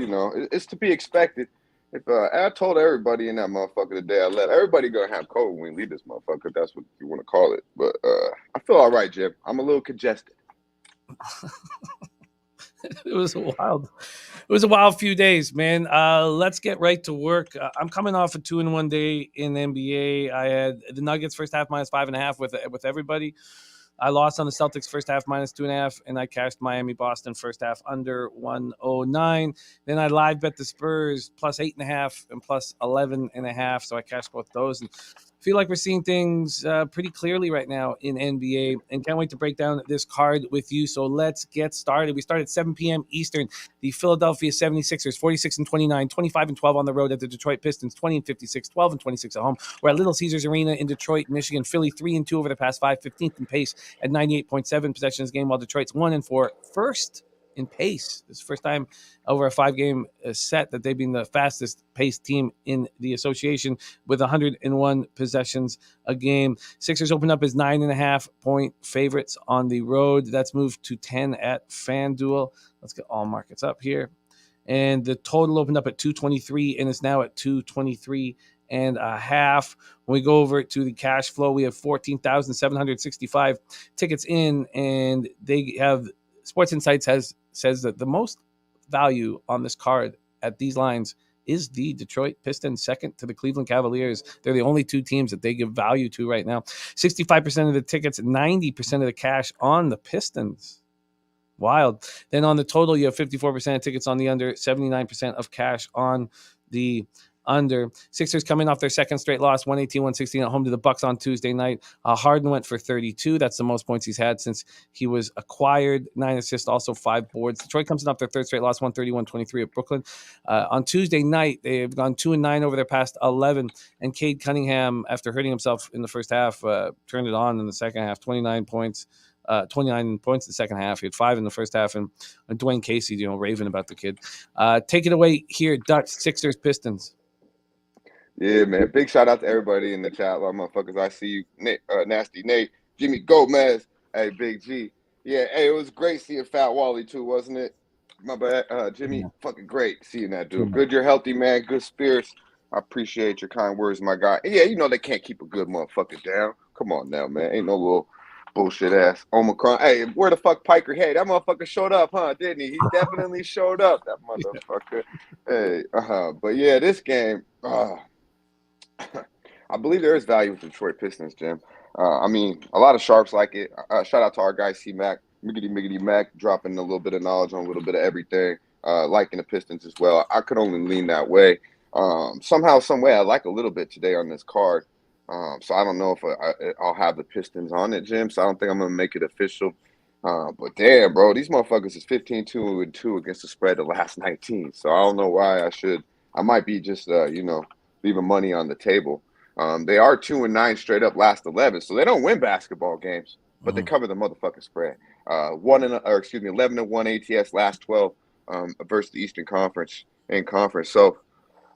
it's to be expected. If I told everybody in that motherfucker the day I left, everybody gonna have COVID when we leave this motherfucker, if that's what you want to call it. But I feel all right, Jim. I'm a little congested. It was a wild few days, man. Let's get right to work. I'm coming off a 2-in-1 day in the NBA. I had the Nuggets first half -5.5 with everybody. I lost on the Celtics first half -2.5, and I cashed Miami Boston first half under 109. Then I live bet the Spurs +8.5 and +11.5. So I cashed both those and feel like we're seeing things pretty clearly right now in NBA, and can't wait to break down this card with you. So let's get started. We start at 7 p.m. Eastern. The Philadelphia 76ers, 46-29, 25-12 on the road at the Detroit Pistons, 20-56, 12-26 at home. We're at Little Caesars Arena in Detroit, Michigan. Philly 3-2 over the past 5, 15th in pace at 98.7 possessions game, while Detroit's 1-4, first in pace. This is the first time over a 5-game set that they've been the fastest paced team in the association with 101 possessions a game. Sixers opened up as 9.5-point favorites on the road. That's moved to 10 at FanDuel. Let's get all markets up here. And the total opened up at 223 and is now at 223.5. When we go over to the cash flow, we have 14,765 tickets in, and they have Sports Insights says that the most value on this card at these lines is the Detroit Pistons, second to the Cleveland Cavaliers. They're the only two teams that they give value to right now. 65% of the tickets, 90% of the cash on the Pistons. Wild. Then on the total, you have 54% of tickets on the under, 79% of cash on the under. Sixers coming off their second straight loss, 118-116 at home to the Bucks on Tuesday night. Harden went for 32. That's the most points he's had since he was acquired. 9 assists, also 5 boards. Detroit comes off their third straight loss, 130-123 at Brooklyn. On Tuesday night, they've gone 2-9 over their past 11. And Cade Cunningham, after hurting himself in the first half, turned it on in the second half, 29 points in the second half. He had 5 in the first half, and Dwayne Casey, raving about the kid. Take it away here, Dutch. Sixers, Pistons. Yeah, man. Big shout out to everybody in the chat, lot motherfuckers. I see you, Nate, Nasty Nate, Jimmy Gomez, hey, Big G. Yeah, hey, it was great seeing Fat Wally too, wasn't it? My bad, Jimmy. Fucking great seeing that dude. Good, you're healthy, man. Good spirits. I appreciate your kind words, my guy. And yeah, they can't keep a good motherfucker down. Come on now, man. Ain't no little bullshit ass Omicron. Hey, where the fuck Piker? Hey, that motherfucker showed up, huh? Didn't he? He definitely showed up. That motherfucker. Hey, But yeah, this game. I believe there is value with the Detroit Pistons, Jim. I mean, a lot of sharps like it. Shout out to our guy C-Mac, Miggity Mac, dropping a little bit of knowledge on a little bit of everything, liking the Pistons as well. I could only lean that way. Somehow, some way, I like a little bit today on this card. So I don't know if I'll have the Pistons on it, Jim. So I don't think I'm going to make it official. But damn, bro, these motherfuckers is 15-2-2 against the spread the last 19. So I don't know why I should. I might be just, leaving money on the table. They are 2-9 straight up last 11, so they don't win basketball games, but they cover the motherfucking spread. 11-1 ATS last 12 versus the Eastern Conference in conference. So,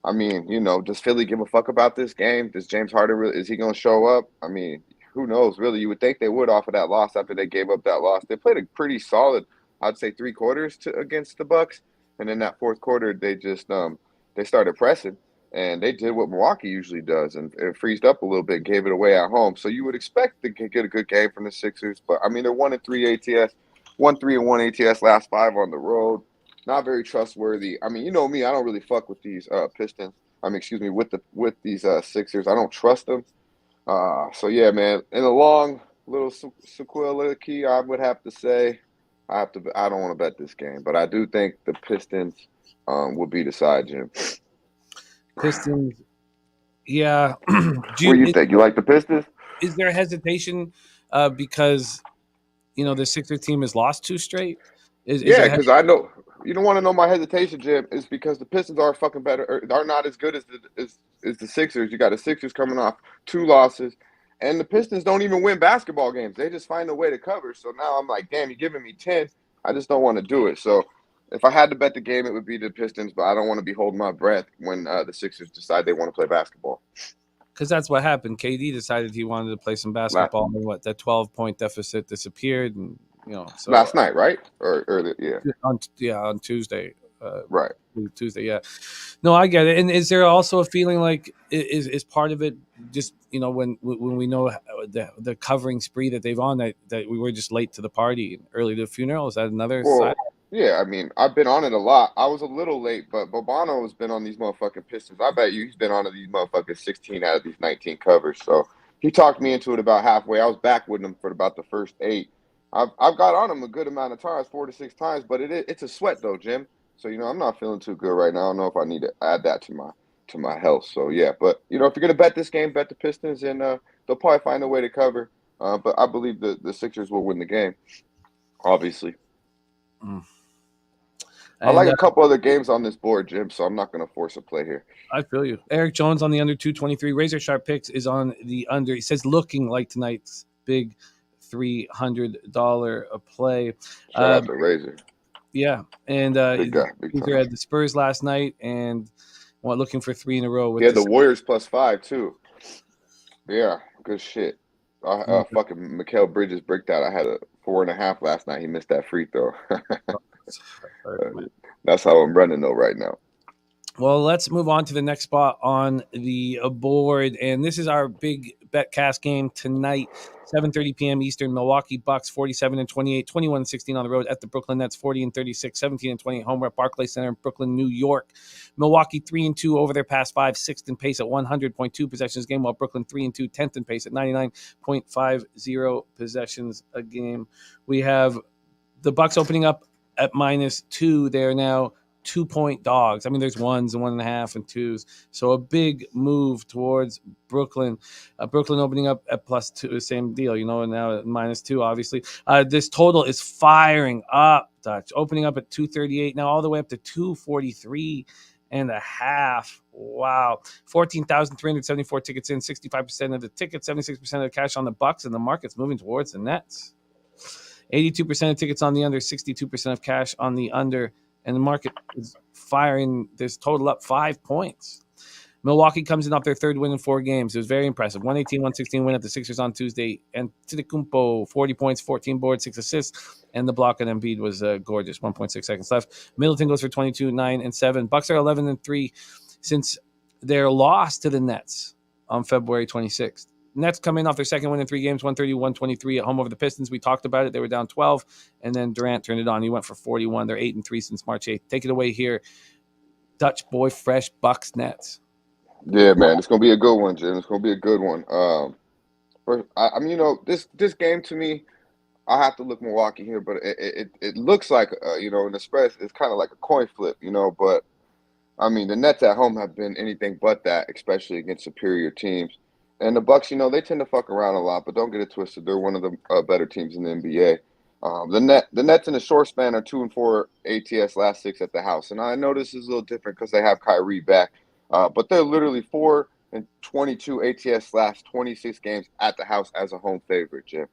I mean, does Philly give a fuck about this game? Does James Harden is he going to show up? I mean, who knows? Really, you would think they would off of that loss after they gave up that loss. They played a pretty solid, I'd say, 3 quarters against the Bucks, and in that fourth quarter, they just they started pressing. And they did what Milwaukee usually does and freezed up a little bit, gave it away at home. So you would expect to get a good game from the Sixers. But, I mean, they're 1-3 ATS, 1-3-1 ATS last 5 on the road. Not very trustworthy. I mean, you know me, I don't really fuck with these Pistons. With these Sixers. I don't trust them. So, yeah, man, in a long little sequelicky, I would have to say I don't want to bet this game. But I do think the Pistons will be the side, Jim. Pistons, yeah. What do you think? You like the Pistons? Is there hesitation because the Sixers team has lost 2 straight? Yeah, because I know you don't want to know my hesitation, Jim. Is because the Pistons are fucking better, or are not as good as the Sixers. You got the Sixers coming off 2 losses, and the Pistons don't even win basketball games. They just find a way to cover. So now I'm like, damn, you're giving me 10. I just don't want to do it. So. If I had to bet the game, it would be the Pistons, but I don't want to be holding my breath when the Sixers decide they want to play basketball. Because that's what happened. KD decided he wanted to play some basketball, and that 12-point deficit disappeared, and So last night, right? Or on Tuesday. Right. Tuesday, yeah. No, I get it. And is there also a feeling like is part of it just when we know the covering spree that they've on that we were just late to the party, early to the funeral? Is that another side? Yeah, I mean, I've been on it a lot. I was a little late, but Bobano has been on these motherfucking Pistons. I bet you he's been on these motherfuckers 16 out of these 19 covers. So he talked me into it about halfway. I was back with him for about the first 8. I've got on him a good amount of times, 4 to 6 times, but it's a sweat though, Jim. So I'm not feeling too good right now. I don't know if I need to add that to my health. So yeah, but if you're gonna bet this game, bet the Pistons, and they'll probably find a way to cover. But I believe the Sixers will win the game. Obviously. I like a couple other games on this board, Jim, so I'm not going to force a play here. I feel you. Eric Jones on the under 223. Razor Sharp Picks is on the under. He says looking like tonight's big $300 a play. Shout out to Razor. Yeah, and big guy, Thur had the Spurs last night and looking for 3 in a row. With the Warriors +5 too. Yeah, good shit. Fucking Mikal Bridges bricked out. I had a 4.5 last night. He missed that free throw. That's how I'm running though right now. Well, let's move on to the next spot on the board, and this is our big betcast game tonight, 7:30 p.m. Eastern. Milwaukee Bucks 47-28, 21-16 on the road at the Brooklyn Nets 40-36, 17-28 home at Barclays Center in Brooklyn, New York. Milwaukee 3-2 over their past 5, 6th in pace at 100.2 possessions a game, while Brooklyn 3-2, 10th in pace at 99.50 possessions a game. We have the Bucks opening up at -2. They're now 2-point dogs. I mean, there's 1s and 1.5 and 2s. So a big move towards Brooklyn. Brooklyn opening up at +2, same deal, and now at -2, obviously. This total is firing up, Dutch. Opening up at 238, now all the way up to 243.5. Wow. 14,374 tickets in, 65% of the tickets, 76% of the cash on the Bucks, and the market's moving towards the Nets. 82% of tickets on the under, 62% of cash on the under. And the market is firing this total up 5 points. Milwaukee comes in off their 3rd win in 4 games. It was very impressive. 118-116 win at the Sixers on Tuesday. And Antetokounmpo, 40 points, 14 boards, 6 assists. And the block on Embiid was gorgeous. 1.6 seconds left. Middleton goes for 22, 9, and 7. Bucks are 11-3 since their loss to the Nets on February 26th. Nets come in off their 2nd win in 3 games, 130-123 at home over the Pistons. We talked about it. They were down 12, and then Durant turned it on. He went for 41. They're 8-3 since March 8th. Take it away here, Dutch boy, fresh Bucks Nets. Yeah, man, it's gonna be a good one, Jim. It's gonna be a good one. I mean, this game to me, I have to look Milwaukee here, but it looks like in the spread it's kind of like a coin flip, But I mean, the Nets at home have been anything but that, especially against superior teams. And the Bucks, they tend to fuck around a lot, but don't get it twisted. They're one of the better teams in the NBA. The Nets in a short span are 2-4 ATS last 6 at the house. And I know this is a little different because they have Kyrie back, but they're literally 4-22 ATS last 26 games at the house as a home favorite, Jim.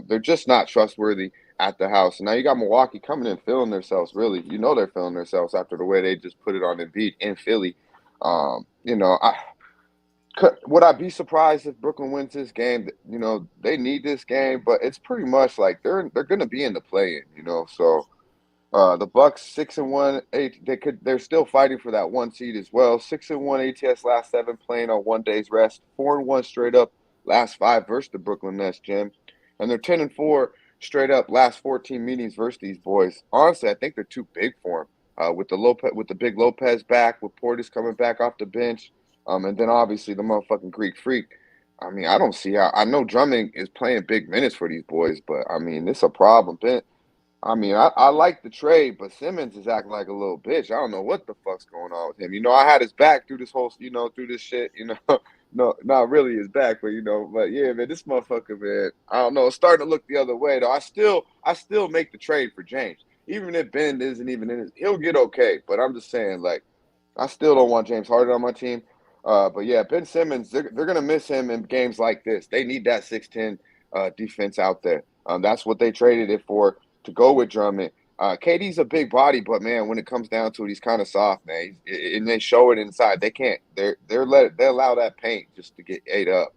They're just not trustworthy at the house. And now you got Milwaukee coming in feeling themselves, really. They're feeling themselves after the way they just put it on Embiid in Philly. Would I be surprised if Brooklyn wins this game? They need this game, but it's pretty much like they're going to be in the play-in. So the Bucks 6-1, they're still fighting for that 1 seed as well. 6-1 ATS last 7, playing on 1 day's rest. 4-1 straight up last 5 versus the Brooklyn Nets, Jim, and they're 10-4 straight up last 14 meetings versus these boys. Honestly, I think they're too big for them. With the big Lopez back, with Portis coming back off the bench. And then obviously the motherfucking Greek Freak. I mean, I don't see how. I know Drummond is playing big minutes for these boys, but I mean, it's a problem. I mean, I like the trade, but Simmons is acting like a little bitch. I don't know what the fuck's going on with him. I had his back through this whole, through this shit. No, not really his back, but but yeah, man, this motherfucker, man, I don't know. It's starting to look the other way though. I still make the trade for James, even if Ben isn't even in it. He'll get okay, but I'm just saying, like, I still don't want James Harden on my team. But yeah, Ben Simmons, they're going to miss him in games like this. They need that 6'10" defense out there. That's what they traded it for, to go with Drummond. KD's a big body, but man, when it comes down to it, he's kind of soft, man. And they show it inside. They can't. They allow that paint just to get ate up.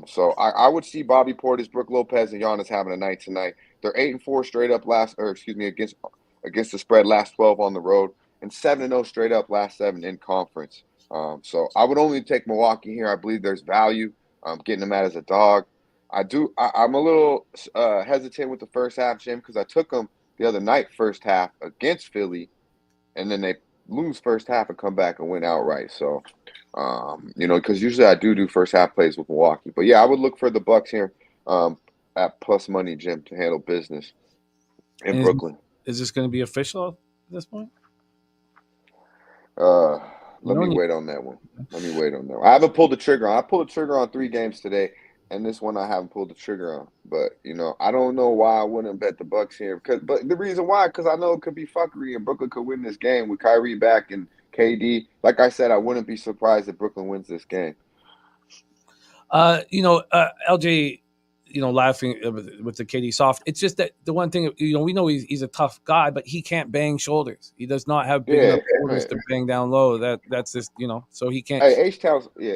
So I would see Bobby Portis, Brook Lopez, and Giannis having a night tonight. They're 8-4 straight up against the spread last 12 on the road, and 7-0 straight up last 7 in conference. So I would only take Milwaukee here. I believe there's value. Getting them out as a dog. I'm a little hesitant with the first half, Jim, because I took them the other night first half against Philly, and then lose first half and come back and win outright. So, because usually I do first half plays with Milwaukee. But yeah, I would look for the Bucks here at plus money, Jim, to handle business in Brooklyn. Is this going to be official at this point? Let me wait on that one. I haven't pulled the trigger on. I pulled the trigger on 3 games today, and this one I haven't pulled the trigger on. But I don't know why I wouldn't bet the Bucks here. But the reason why, because I know it could be fuckery, and Brooklyn could win this game with Kyrie back and KD. Like I said, I wouldn't be surprised if Brooklyn wins this game. LJ, laughing with the KD soft. It's just that the one thing, we know he's a tough guy, but he can't bang shoulders. He does not have big enough shoulders to bang down low. That's just, so he can't. Hey,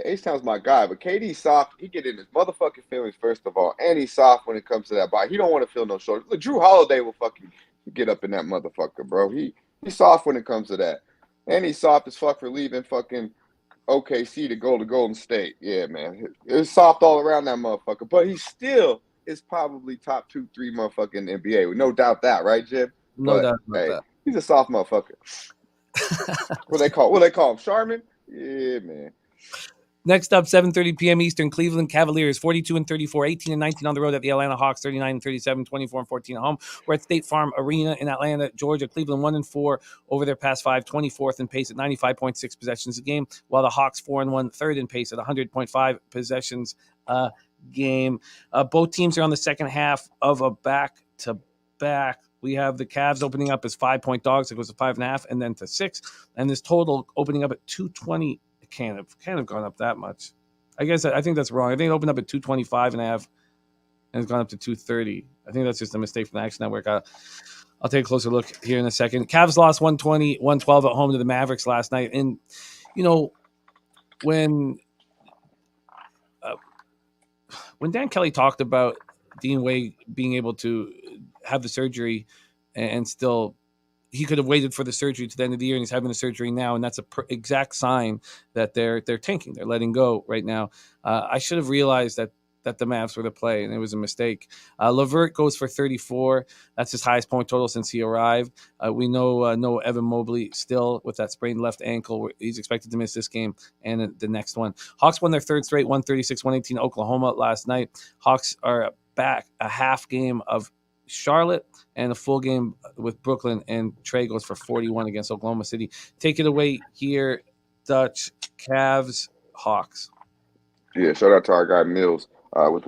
H-Town's my guy, but KD's soft. He get in his motherfucking feelings, first of all, and he's soft when it comes to that body. He don't want to feel no shoulders. Look, Drew Holiday will fucking get up in that motherfucker, bro. He's soft when it comes to that. And he's soft as fuck for leaving fucking OKC to go to Golden State. Yeah, man. It's soft all around that motherfucker. But he still is probably top 2, 3 motherfucking NBA. No doubt that, right, Jim? No doubt about that. He's a soft motherfucker. What they call him? Charmin? Yeah, man. Next up, 7:30 p.m. Eastern, Cleveland Cavaliers, 42-34, 18-19 on the road at the Atlanta Hawks, 39-37, 24-14 at home. We're at State Farm Arena in Atlanta, Georgia. Cleveland 1-4 over their past 5, 24th in pace at 95.6 possessions a game, while the Hawks 4-1, third in pace at 100.5 possessions a game. Both teams are on the second half of a back-to-back. We have the Cavs opening up as 5-point dogs. It goes to 5.5 and then to 6. And this total opening up at 220. Can't have gone up that much. I think that's wrong. I think it opened up at 225.5 and it's gone up to 230. I think that's just a mistake from the Action Network. I'll take a closer look here in a second. Cavs lost 120-112 at home to the Mavericks last night. And, when Dan Kelly talked about Dean Wade being able to have the surgery and still he could have waited for the surgery to the end of the year, and he's having the surgery now, and that's a exact sign that they're tanking. They're letting go right now. I should have realized that the Mavs were the play, and it was a mistake. LeVert goes for 34. That's his highest point total since he arrived. We know no Evan Mobley still with that sprained left ankle. He's expected to miss this game and the next one. Hawks won their third straight, 136-118 Oklahoma last night. Hawks are back a half game of Charlotte and a full game with Brooklyn, and Trey goes for 41 against Oklahoma City. Take it away here, Dutch. Cavs, Hawks. Yeah, shout out to our guy Mills with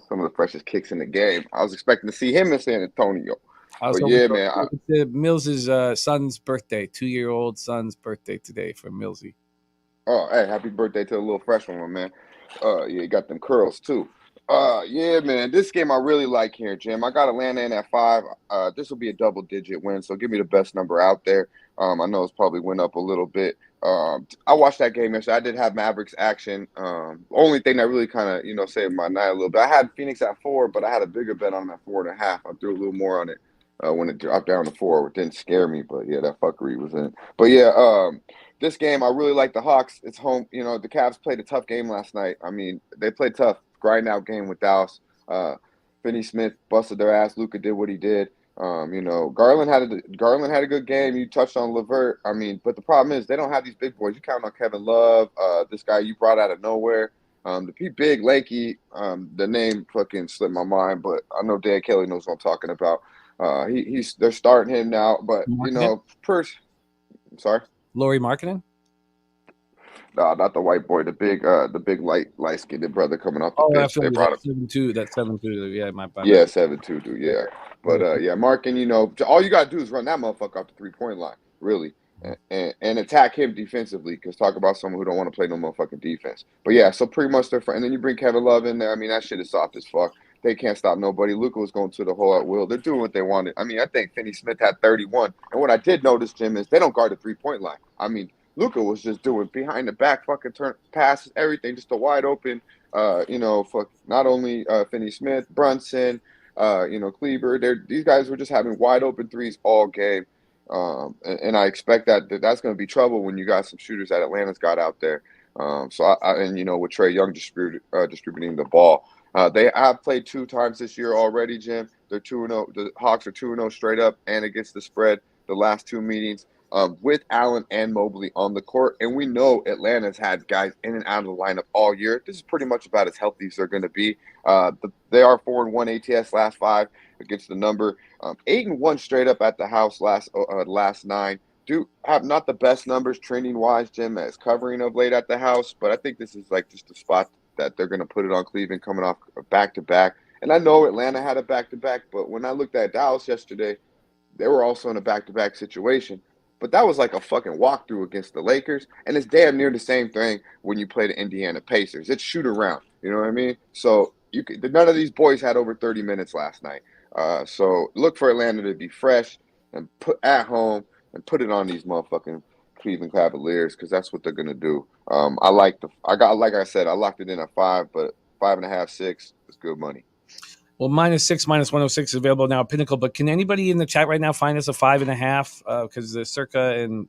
some of the freshest kicks in the game. I was expecting to see him in San Antonio. But yeah, man. Mills' son's birthday, 2-year-old son's birthday today for Millsy. Oh, hey, happy birthday to the little fresh one, man. Yeah, he got them curls too. Yeah, man. This game I really like here, Jim. I got Atlanta in at 5. This will be a double-digit win, so give me the best number out there. I know it's probably went up a little bit. I watched that game yesterday. I did have Mavericks action. Only thing that really kind of, saved my night a little bit. I had Phoenix at 4, but I had a bigger bet on them at 4.5. I threw a little more on it when it dropped down to 4. It didn't scare me, but yeah, that fuckery was in. But yeah, this game I really like the Hawks. It's home. The Cavs played a tough game last night. I mean, they played tough. Grind out game with Dallas. Finney Smith busted their ass. Luka did what he did. Garland had a good game. You touched on LeVert. I mean, but the problem is they don't have these big boys. You count on Kevin Love, this guy you brought out of nowhere. The big lanky. The name fucking slipped my mind, but I know Dan Kelly knows what I'm talking about. They're starting him now, but sorry, Lauri Markkanen. No, not the white boy. The big light-skinned brother coming off the pitch. They brought him 7'2". That's 7'2". Yeah, my bad. Yeah, 7'2", dude. Yeah, but yeah, Markin. All you gotta do is run that motherfucker off the 3-point line, really, and attack him defensively. Because talk about someone who don't want to play no motherfucking defense. But yeah, so pretty much and then you bring Kevin Love in there. I mean, that shit is soft as fuck. They can't stop nobody. Luka was going to the hole at will. They're doing what they wanted. I mean, I think Finney Smith had 31, and what I did notice, Jim, is they don't guard the 3-point line. I mean, Luka was just doing behind the back fucking turn passes, everything, just a wide open, for not only Finney Smith, Brunson, Kleber. These guys were just having wide open threes all game. And I expect that's going to be trouble when you got some shooters that Atlanta's got out there. With Trae Young distributing the ball. They have played 2 times this year already, Jim. They're 2-0. The Hawks are 2-0 straight up and against the spread the last 2 meetings. with Allen and Mobley on the court. And we know Atlanta's had guys in and out of the lineup all year. This is pretty much about as healthy as they're going to be. They are 4-1 ATS last 5 against the number. 8-1 straight up at the house last 9. Do have not the best numbers trending wise, Jim, as covering of late at the house, but I think this is like just a spot that they're going to put it on Cleveland coming off back to back. And I know Atlanta had a back to back, but when I looked at Dallas yesterday, they were also in a back to back situation. But that was like a fucking walkthrough against the Lakers, and it's damn near the same thing when you play the Indiana Pacers. It's shoot around, you know what I mean? So none of these boys had over 30 minutes last night. So look for Atlanta to be fresh and put at home. And put it on these motherfucking Cleveland Cavaliers because that's what they're gonna do. Like I said, I locked it in at 5, but 5.5, 6 is good money. Well, -6, -106 is available now at Pinnacle. But can anybody in the chat right now find us a 5.5? Because the Circa and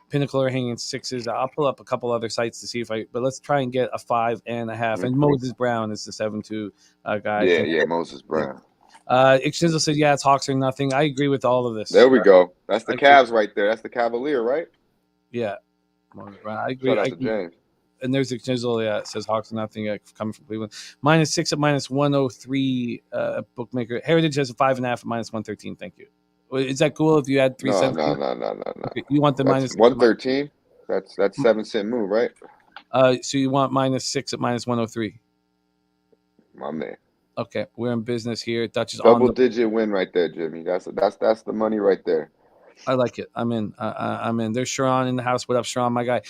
Pinnacle are hanging 6s. I'll pull up a couple other sites to see but let's try and get a 5.5. And Moses Brown is the 7-2 guy. Yeah, Moses Brown. Ixnizzle said, yeah, it's Hawks or nothing. I agree with all of this. There we go. That's the Cavs right there. That's the Cavalier, right? Yeah. I agree. Shout out to James. And there's Ixnizzle, it says Hawks or nothing coming from Cleveland. -6 at -103 bookmaker. Heritage has a 5.5 at -113. Thank you. Is that cool if you add 3 cents? No. Okay. You want the that's -113? That's 7-cent move, right? So you want -6 at -103. My man. Okay, we're in business here. Dutch is double-digit win right there, Jimmy. That's the money right there. I like it. I'm in. I'm in. There's Sharon in the house. What up, Sharon, my guy?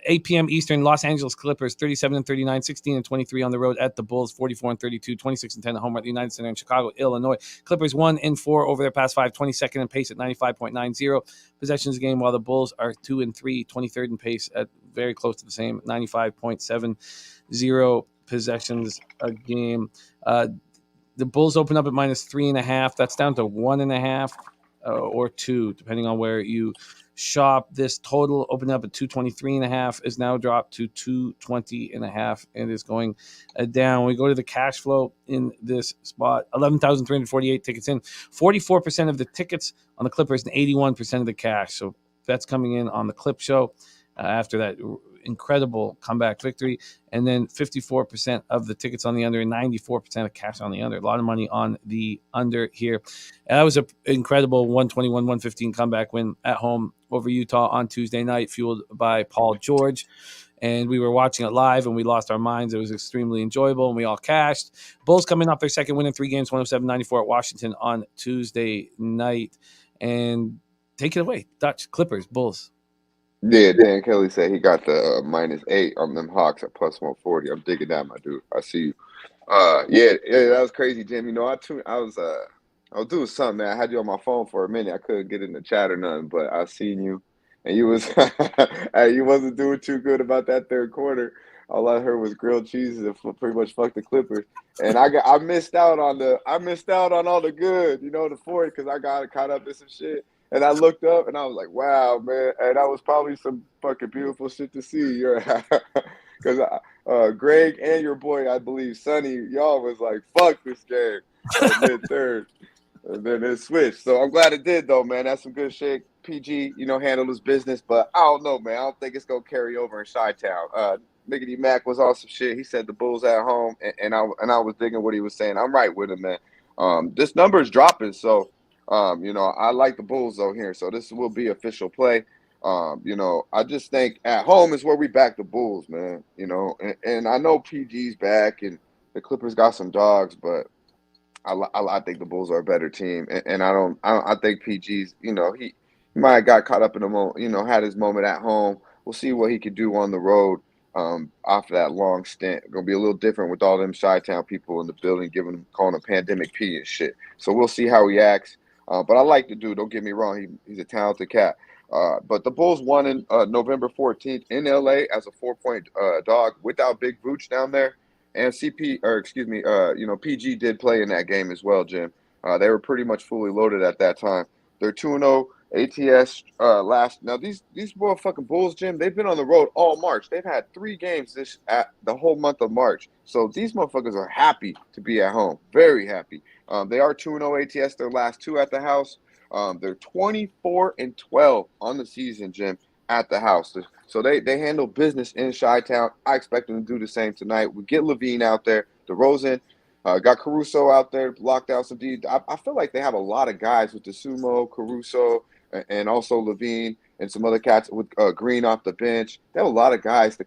8 p.m. Eastern. Los Angeles Clippers 37-39, 16-23 on the road at the Bulls. 44-32, 26-10 at home at the United Center in Chicago, Illinois. Clippers 1-4 over their past 5, 22nd in pace at 95.90 possessions a game, while the Bulls are 2-3, 23rd in pace at very close to the same 95.70 possessions a game. The Bulls open up at -3.5. That's down to 1.5 or 2, depending on where you shop. This total opened up at 223.5 is now dropped to 220.5 and is going down. We go to the cash flow in this spot. 11,348 tickets in. 44% of the tickets on the Clippers and 81% of the cash. So that's coming in on the Clip Show after that incredible comeback victory, and then 54% of the tickets on the under and 94% of cash on the under. A lot of money on the under here. And that was an incredible 121-115 comeback win at home over Utah on Tuesday night, fueled by Paul George. And we were watching it live, and we lost our minds. It was extremely enjoyable, and we all cashed. Bulls coming off their second win in 3 games, 107-94 at Washington on Tuesday night. And take it away, Dutch, Clippers, Bulls. Yeah, Dan Kelly said he got the -8 on them Hawks at +140. I'm digging that, my dude. I see you. Yeah, that was crazy, Jim. You know, I was doing something, man. I had you on my phone for a minute. I couldn't get in the chat or nothing, but I seen you, and you was you wasn't doing too good about that third quarter. All I heard was grilled cheeses and pretty much fuck the Clippers. And I missed out on all the good, you know, the fourth, because I got caught up in some shit. And I looked up and I was like, wow, man. And that was probably some fucking beautiful shit to see. Because Greg and your boy, I believe, Sonny, y'all was like, fuck this game mid-third. And then it switched. So I'm glad it did, though, man. That's some good shit. PG, handled his business. But I don't know, man. I don't think it's going to carry over in Chi-Town. Nickety Mac was on some shit. He said the Bulls at home. And I was digging what he was saying. I'm right with him, man. This number is dropping, so I like the Bulls though here, so this will be official play. I just think at home is where we back the Bulls, man. And I know PG's back and the Clippers got some dogs, but I think the Bulls are a better team. And I think PG's, he might have got caught up in the moment, had his moment at home. We'll see what he could do on the road. After that long stint, gonna be a little different with all them Chi-Town people in the building, calling him Pandemic P and shit. So we'll see how he acts. But I like the dude. Don't get me wrong. He's a talented cat. But the Bulls won in November 14th in LA as a 4-point dog without Big Vooch down there. And PG did play in that game as well, Jim. They were pretty much fully loaded at that time. They're 2-0 ATS last. Now these motherfucking Bulls, Jim, they've been on the road all March. They've had 3 games the whole month of March. So these motherfuckers are happy to be at home. Very happy. They are 2-0 ATS their last 2 at the house. They're 24-12 on the season, Jim, at the house. So they handle business in Chi-Town. I expect them to do the same tonight. We get Levine out there, DeRozan, got Caruso out there, locked down some D. I feel like they have a lot of guys with the Sumo, Caruso, and also Levine and some other cats with Green off the bench. They have a lot of guys to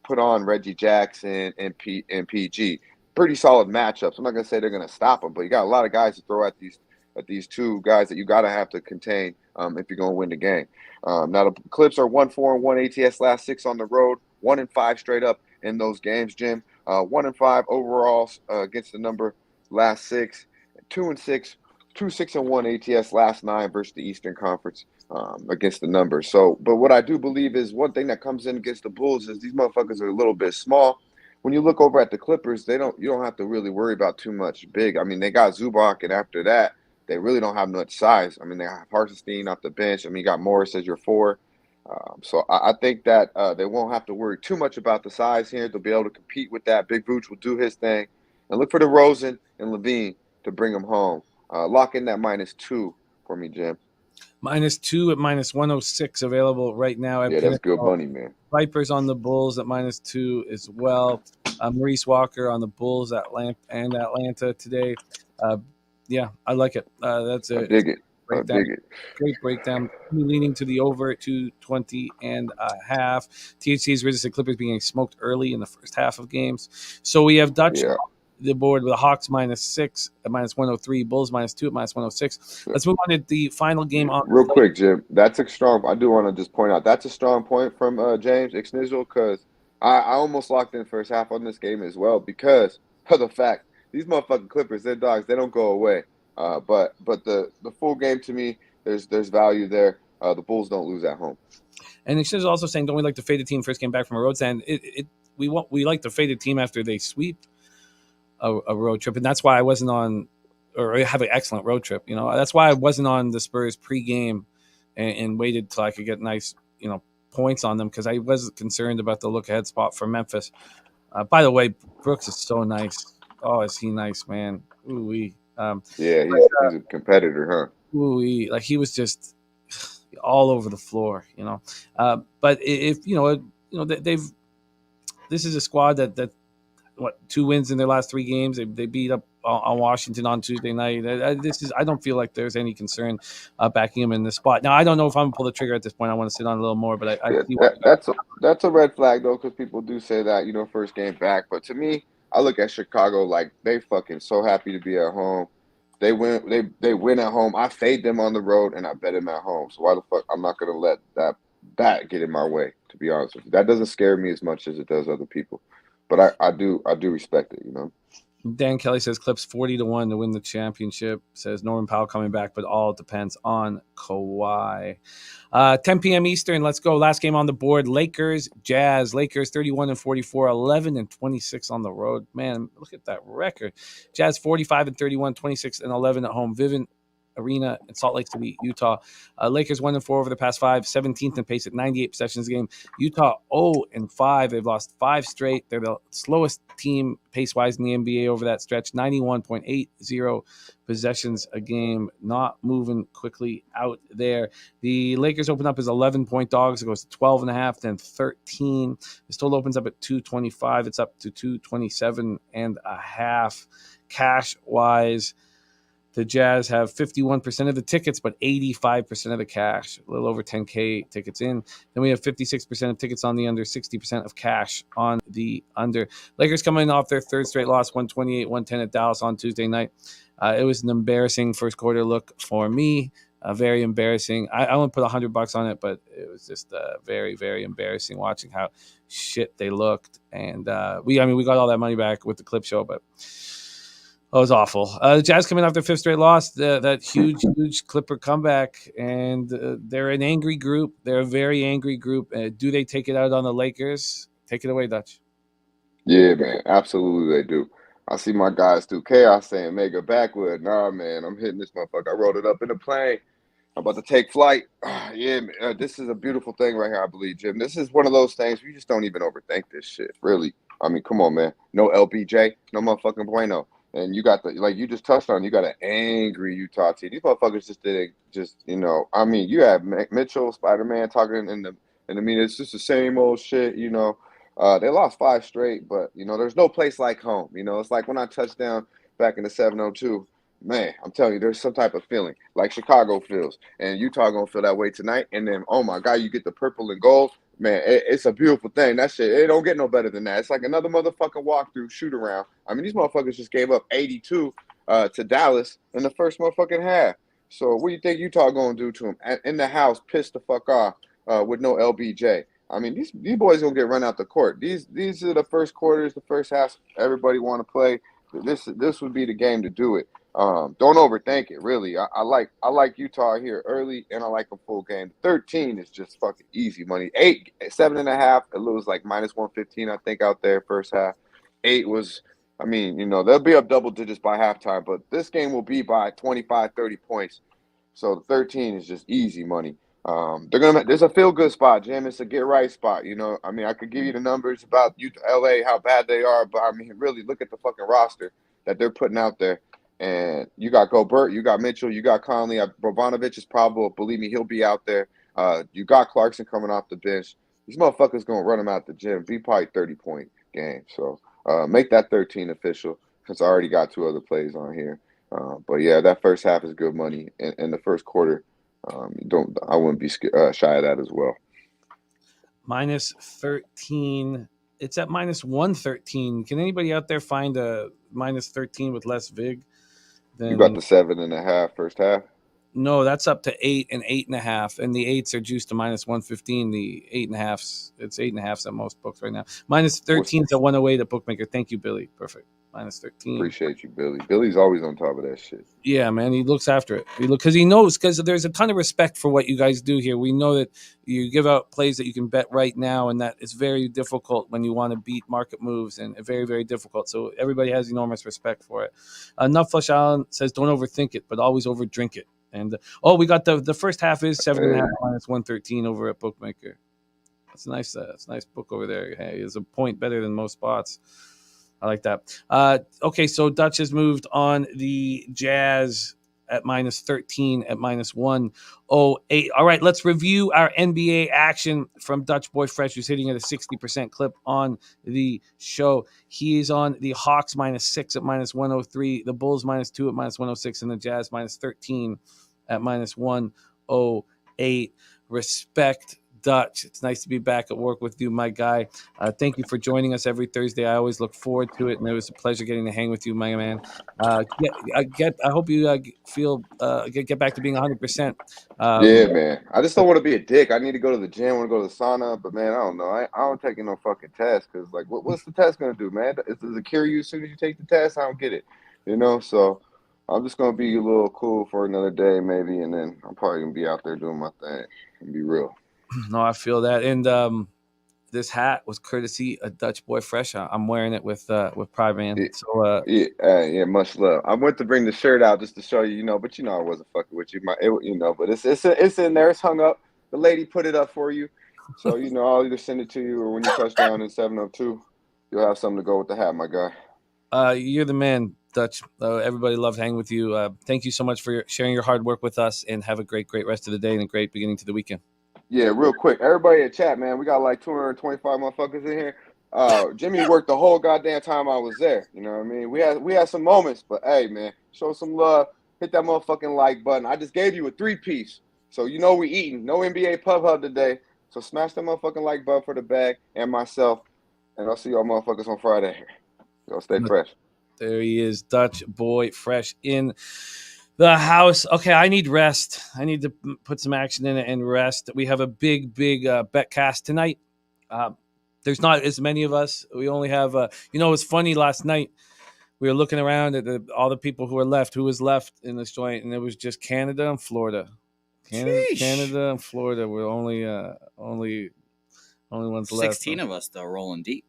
put on Reggie Jackson and PG. Pretty solid matchups. I'm not gonna say they're gonna stop them, but you got a lot of guys to throw at these two guys that you gotta have to contain if you're gonna win the game. Now the Clips are 1-4-1 ATS last 6 on the road, 1-5 straight up in those games, Jim. 1-5 overall against the number last 6, 2-6. 2-6-1 ATS last 9 versus the Eastern Conference against the numbers. So, but what I do believe is one thing that comes in against the Bulls is these motherfuckers are a little bit small. When you look over at the Clippers, you don't have to really worry about too much big. I mean, they got Zubac, and after that, they really don't have much size. I mean, they have Hartenstein off the bench. I mean, you got Morris as your 4. So I think that they won't have to worry too much about the size here. They'll be able to compete with that. Big Vooch will do his thing. And look for DeRozan and Levine to bring them home. Lock in that -2 for me, Jim. -2 at -106 available right now. Yeah, that's good money, man. Vipers on the Bulls at -2 as well. Maurice Walker on the Bulls and Atlanta today. Yeah, I like it. That's I dig it. Great breakdown. Leaning to the over at 220.5. THC's risen to Clippers being smoked early in the first half of games. So we have Dutch. Yeah. The board with the Hawks -6 at -103, Bulls -2 at -106. Let's move on to the final game. Real quick, Jim. That's a strong. I do want to just point out that's a strong point from James Ixnizzle because I almost locked in first half on this game as well because of the fact these motherfucking Clippers, they're dogs. They don't go away. But the full game to me, there's value there. The Bulls don't lose at home. And Ixnizzle also saying, don't we like to fade the team first game back from a road stand? We like to fade the team after they sweep a road trip, and that's why I wasn't on, or have an excellent road trip. You know, that's why I wasn't on the Spurs pregame and waited till I could get nice, points on them because I was concerned about the look ahead spot for Memphis. By the way, Brooks is so nice. Oh, is he nice, man? Ooh-wee. Yeah, he's a competitor, huh? Ooh-wee. Like he was just all over the floor, But if they've. This is a squad that 2 wins in their last 3 games. They beat up on Washington on Tuesday night. I don't feel like there's any concern backing him in this spot. Now I don't know if I'm gonna pull the trigger at this point. I want to sit on a little more, but that's a red flag though because people do say that first game back. But to me, I look at Chicago like they fucking so happy to be at home. They win. They win at home. I fade them on the road and I bet them at home. So why the fuck I'm not gonna let that get in my way? To be honest with you, that doesn't scare me as much as it does other people. But I do respect it, Dan Kelly says Clips 40-1 to win the championship. Says Norman Powell coming back, but all depends on Kawhi. 10 p.m. Eastern. Let's go. Last game on the board. Lakers, Jazz. Lakers 31-44, 11-26 on the road. Man, look at that record. Jazz 45-31, 26-11 at home. Vivint Arena in Salt Lake City, Utah. Lakers 1-4 over the past 5, 17th in pace at 98 possessions a game. Utah 0-5. They've lost 5 straight. They're the slowest team pace-wise in the NBA over that stretch. 91.80 possessions a game. Not moving quickly out there. The Lakers open up as 11-point dogs. It goes to 12.5, then 13. This total opens up at 225. It's up to 227.5 cash-wise. The Jazz have 51% of the tickets, but 85% of the cash, a little over 10K tickets in. Then we have 56% of tickets on the under, 60% of cash on the under. Lakers coming off their 3rd straight loss, 128-110 at Dallas on Tuesday night. It was an embarrassing first quarter look for me, very embarrassing. I only put $100 on it, but it was just very, very embarrassing watching how shit they looked. And we got all that money back with the clip show, but it was awful. The Jazz coming off their 5th straight loss, that huge Clipper comeback, and they're an angry group. They're a very angry group. Do they take it out on the Lakers? Take it away, Dutch. Yeah, man, absolutely they do. I see my guys do chaos saying mega backwood. Nah, man, I'm hitting this motherfucker. I rolled it up in the plane. I'm about to take flight. Yeah, man, this is a beautiful thing right here, I believe, Jim. This is one of those things we just don't even overthink this shit, really. I mean, come on, man. No LBJ, no motherfucking bueno. And you got like you just touched on, you got an angry Utah team. These motherfuckers just didn't I mean, you have Mitchell, Spider-Man talking in the it's just the same old shit, They lost 5 straight, but there's no place like home. It's like when I touched down back in the 702. Man, I'm telling you, there's some type of feeling like Chicago feels, and Utah gonna feel that way tonight. And then, oh my God, you get the purple and gold. Man, it's a beautiful thing. That shit, it don't get no better than that. It's like another motherfucking walkthrough shoot around. I mean, these motherfuckers just gave up 82 to Dallas in the first motherfucking half. So what do you think Utah gonna do to them in the house? Pissed the fuck off with no LBJ. I mean, these boys gonna get run out the court. These are the first quarters, the first half. Everybody want to play. This would be the game to do it. Don't overthink it, really. I like Utah here early, and I like a full game. 13 is just fucking easy money. 7.5, it was like minus 115, I think, out there first half. 8 was, I mean, they'll be up double digits by halftime, but this game will be by 25, 30 points. So the 13 is just easy money. There's a feel good spot, Jim. It's a get right spot. I mean, I could give you the numbers about LA, how bad they are, but I mean, really look at the fucking roster that they're putting out there. And you got Gobert, you got Mitchell, you got Conley. Bogdanovic is probable. Believe me, he'll be out there. You got Clarkson coming off the bench. These motherfuckers going to run him out the gym. Be probably 30-point game. So make that 13 official because I already got 2 other plays on here. But, yeah, that first half is good money. And the first quarter, I wouldn't be shy of that as well. Minus 13. It's at minus 113. Can anybody out there find a minus 13 with less vig? You got the 7.5 first half? No, that's up to 8 and 8.5, and the 8s are juiced to minus 115. The 8.5s, it's 8.5s at most books right now. Minus 13 to 108 at bookmaker. Thank you, Billy. Perfect. Minus 13. Appreciate you, Billy. Billy's always on top of that shit. Yeah, man, he looks after it. Because he knows, because there's a ton of respect for what you guys do here. We know that you give out plays that you can bet right now, and that it's very difficult when you want to beat market moves, and very, very difficult. So everybody has enormous respect for it. Nutflush Allen says, don't overthink it, but always overdrink it. And we got the first half is 7.5 minus 113 over at bookmaker. That's nice. That's a nice book over there. Hey, it's a point better than most spots. I like that. Okay, so Dutch has moved on the Jazz at minus 13 at minus 108. All right, let's review our NBA action from Dutch Boy Fresh, who's hitting at a 60% clip on the show. He is on the Hawks minus 6 at minus 103, the Bulls minus 2 at minus 106, and the Jazz minus 13 at minus 108. Respect, Dutch. It's nice to be back at work with you, my guy. Thank you for joining us every Thursday. I always look forward to it, and it was a pleasure getting to hang with you, my man. I hope you get back to being 100%. Yeah, man. I just don't want to be a dick. I need to go to the gym. I want to go to the sauna, but man, I don't know. I don't take no fucking test because, like, what's the test gonna do, man? Does it cure you as soon as you take the test? I don't get it, So I'm just gonna be a little cool for another day, maybe, and then I'm probably gonna be out there doing my thing and be real. No, I feel that. And this hat was courtesy of Dutch Boy Fresh. I'm wearing it with pride, man. So yeah, much love. I went to bring the shirt out just to show you, but I wasn't fucking with you. But it's in there. It's hung up. The lady put it up for you. So I'll either send it to you or when you touch down in 702, you'll have something to go with the hat, my guy. You're the man, Dutch. Everybody loved hanging with you. Thank you so much for sharing your hard work with us, and have a great rest of the day and a great beginning to the weekend. Yeah, real quick. Everybody in chat, man. We got like 225 motherfuckers in here. Jimmy worked the whole goddamn time I was there. You know what I mean? We had some moments, but hey, man, show some love. Hit that motherfucking like button. I just gave you a 3-piece. So we eating. No NBA Pub Hub today. So smash that motherfucking like button for the bag and myself. And I'll see y'all motherfuckers on Friday. Y'all stay fresh. There he is, Dutch Boy Fresh in the house. Okay, I need rest. I need to put some action in it and rest. We have a big bet cast tonight. There's not as many of us. We only have, it was funny last night. We were looking around at all the people who was left in this joint, and it was just Canada and Florida. Canada and Florida were only ones left. 16 of us, though, rolling deep.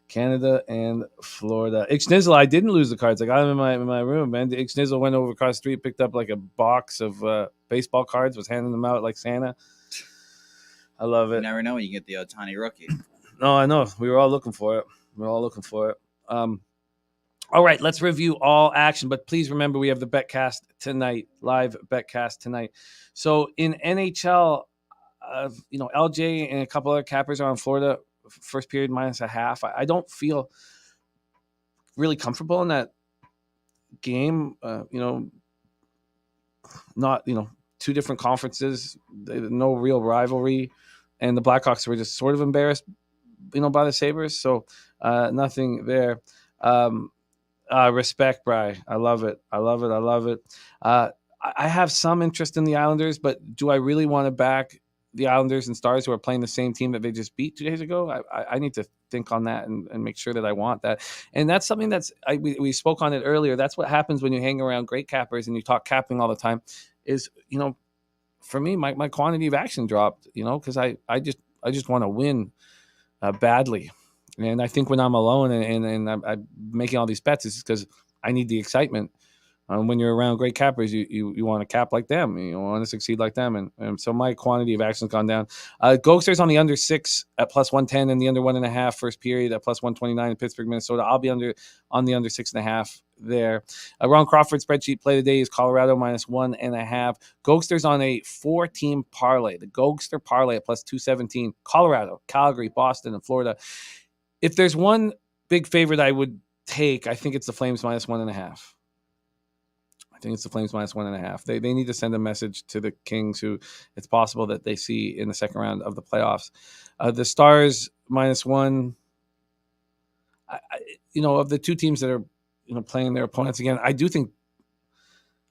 Canada and Florida. Ixnizzle, I didn't lose the cards. I got them in my room, man. Ixnizzle went over across the street, picked up like a box of baseball cards, was handing them out like Santa. I love it. You never know when you get the Ohtani rookie. No, I know. We were all looking for it. All right, let's review all action. But please remember, we have the betcast tonight, live betcast tonight. So in NHL, LJ and a couple other cappers are on Florida. First period -0.5. I don't feel really comfortable in that game. Not two different conferences, no real rivalry, and the Blackhawks were just sort of embarrassed, by the Sabres. So nothing there. Respect, Bri. I love it. I have some interest in the Islanders, but do I really want to back the Islanders and Stars who are playing the same team that they just beat 2 days ago? I need to think on that and make sure that I want that. And that's something we spoke on it earlier. That's what happens when you hang around great cappers and you talk capping all the time is, for me, my quantity of action dropped, because I just want to win badly. And I think when I'm alone and I'm making all these bets, it's because I need the excitement. When you're around great cappers, you want to cap like them. You want to succeed like them. And so my quantity of action has gone down. Gogster's on the under 6 at +110 and the under 1.5 first period at +129 in Pittsburgh, Minnesota. I'll be on the under 6.5 there. Ron Crawford spreadsheet play today is Colorado -1.5. Gogster's on a 4-team parlay. The Gogster parlay at +217. Colorado, Calgary, Boston, and Florida. If there's one big favorite I would take, I think it's the Flames -1.5. I think it's the Flames -1.5. They need to send a message to the Kings, who it's possible that they see in the second round of the playoffs. The Stars -1. Of the two teams that are playing their opponents again, I do think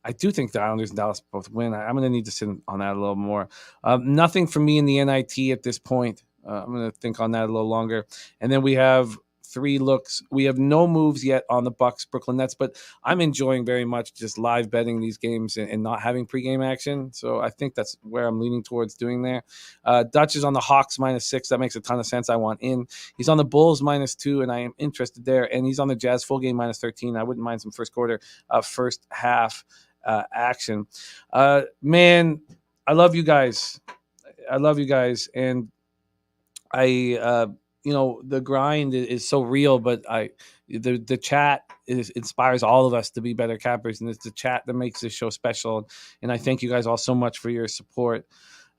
the Islanders and Dallas both win. I'm going to need to sit on that a little more. Nothing for me in the NIT at this point. I'm going to think on that a little longer. And then we have 3 looks. We have no moves yet on the Bucks Brooklyn Nets, but I'm enjoying very much just live betting these games and not having pregame action. So I think that's where I'm leaning towards doing there. Dutch is on the Hawks -6. That makes a ton of sense. I want in. He's on the Bulls -2, and I am interested there. And he's on the Jazz full game -13. I wouldn't mind some first quarter, first half action. Man, I love you guys. And the grind is so real, but the chat inspires all of us to be better cappers, and it's the chat that makes this show special. And I thank you guys all so much for your support.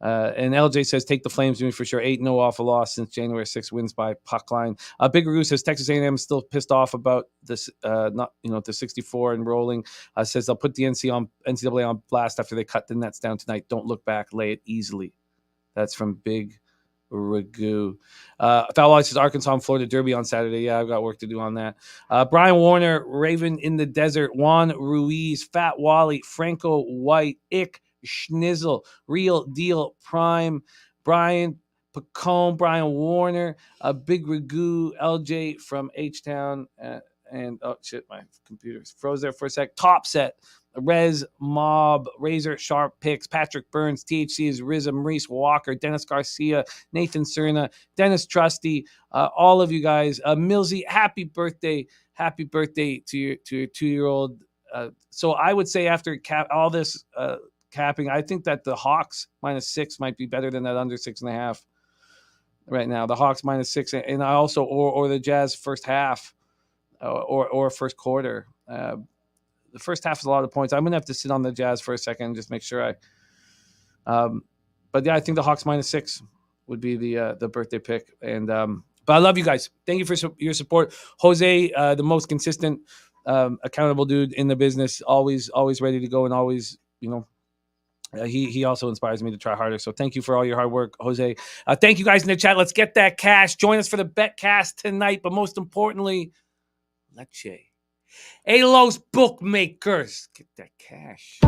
And LJ says, take the Flames, doing for sure. 8-0 off a loss since January 6th, wins by puck line. Big Ragoo says Texas A&M is still pissed off about this, the 64 and rolling. Says they'll put the NCAA on blast after they cut the Nets down tonight. Don't look back, lay it easily. That's from Big Ragoo. Foul says Arkansas and Florida Derby on Saturday. Yeah, I've got work to do on that. Brian Warner, Raven in the Desert, Juan Ruiz, Fat Wally, Franco White, Ick Schnizzle, Real Deal Prime, Brian Pacone, Brian Warner, Big Ragoo, LJ from H-Town, and oh shit, my computer froze there for a sec. Top Set, Rez Mob, Razor Sharp Picks, Patrick Burns, THC is Rizza, Maurice Walker, Dennis Garcia, Nathan Cerna, Dennis Trusty, all of you guys. Millsy, happy birthday to your 2-year-old. So I would say after all this capping, I think that the Hawks -6 might be better than that under 6.5 right now. The Hawks -6, and I also or the Jazz first half or first quarter. The first half is a lot of points. I'm gonna have to sit on the Jazz for a second and just make sure but yeah, I think the Hawks -6 would be the birthday pick. And but I love you guys. Thank you for your support, Jose, the most consistent, accountable dude in the business. Always ready to go, and always he also inspires me to try harder. So thank you for all your hard work, Jose. Thank you guys in the chat. Let's get that cash. Join us for the betcast tonight. But most importantly, Leche. Hey, Los bookmakers, get that cash.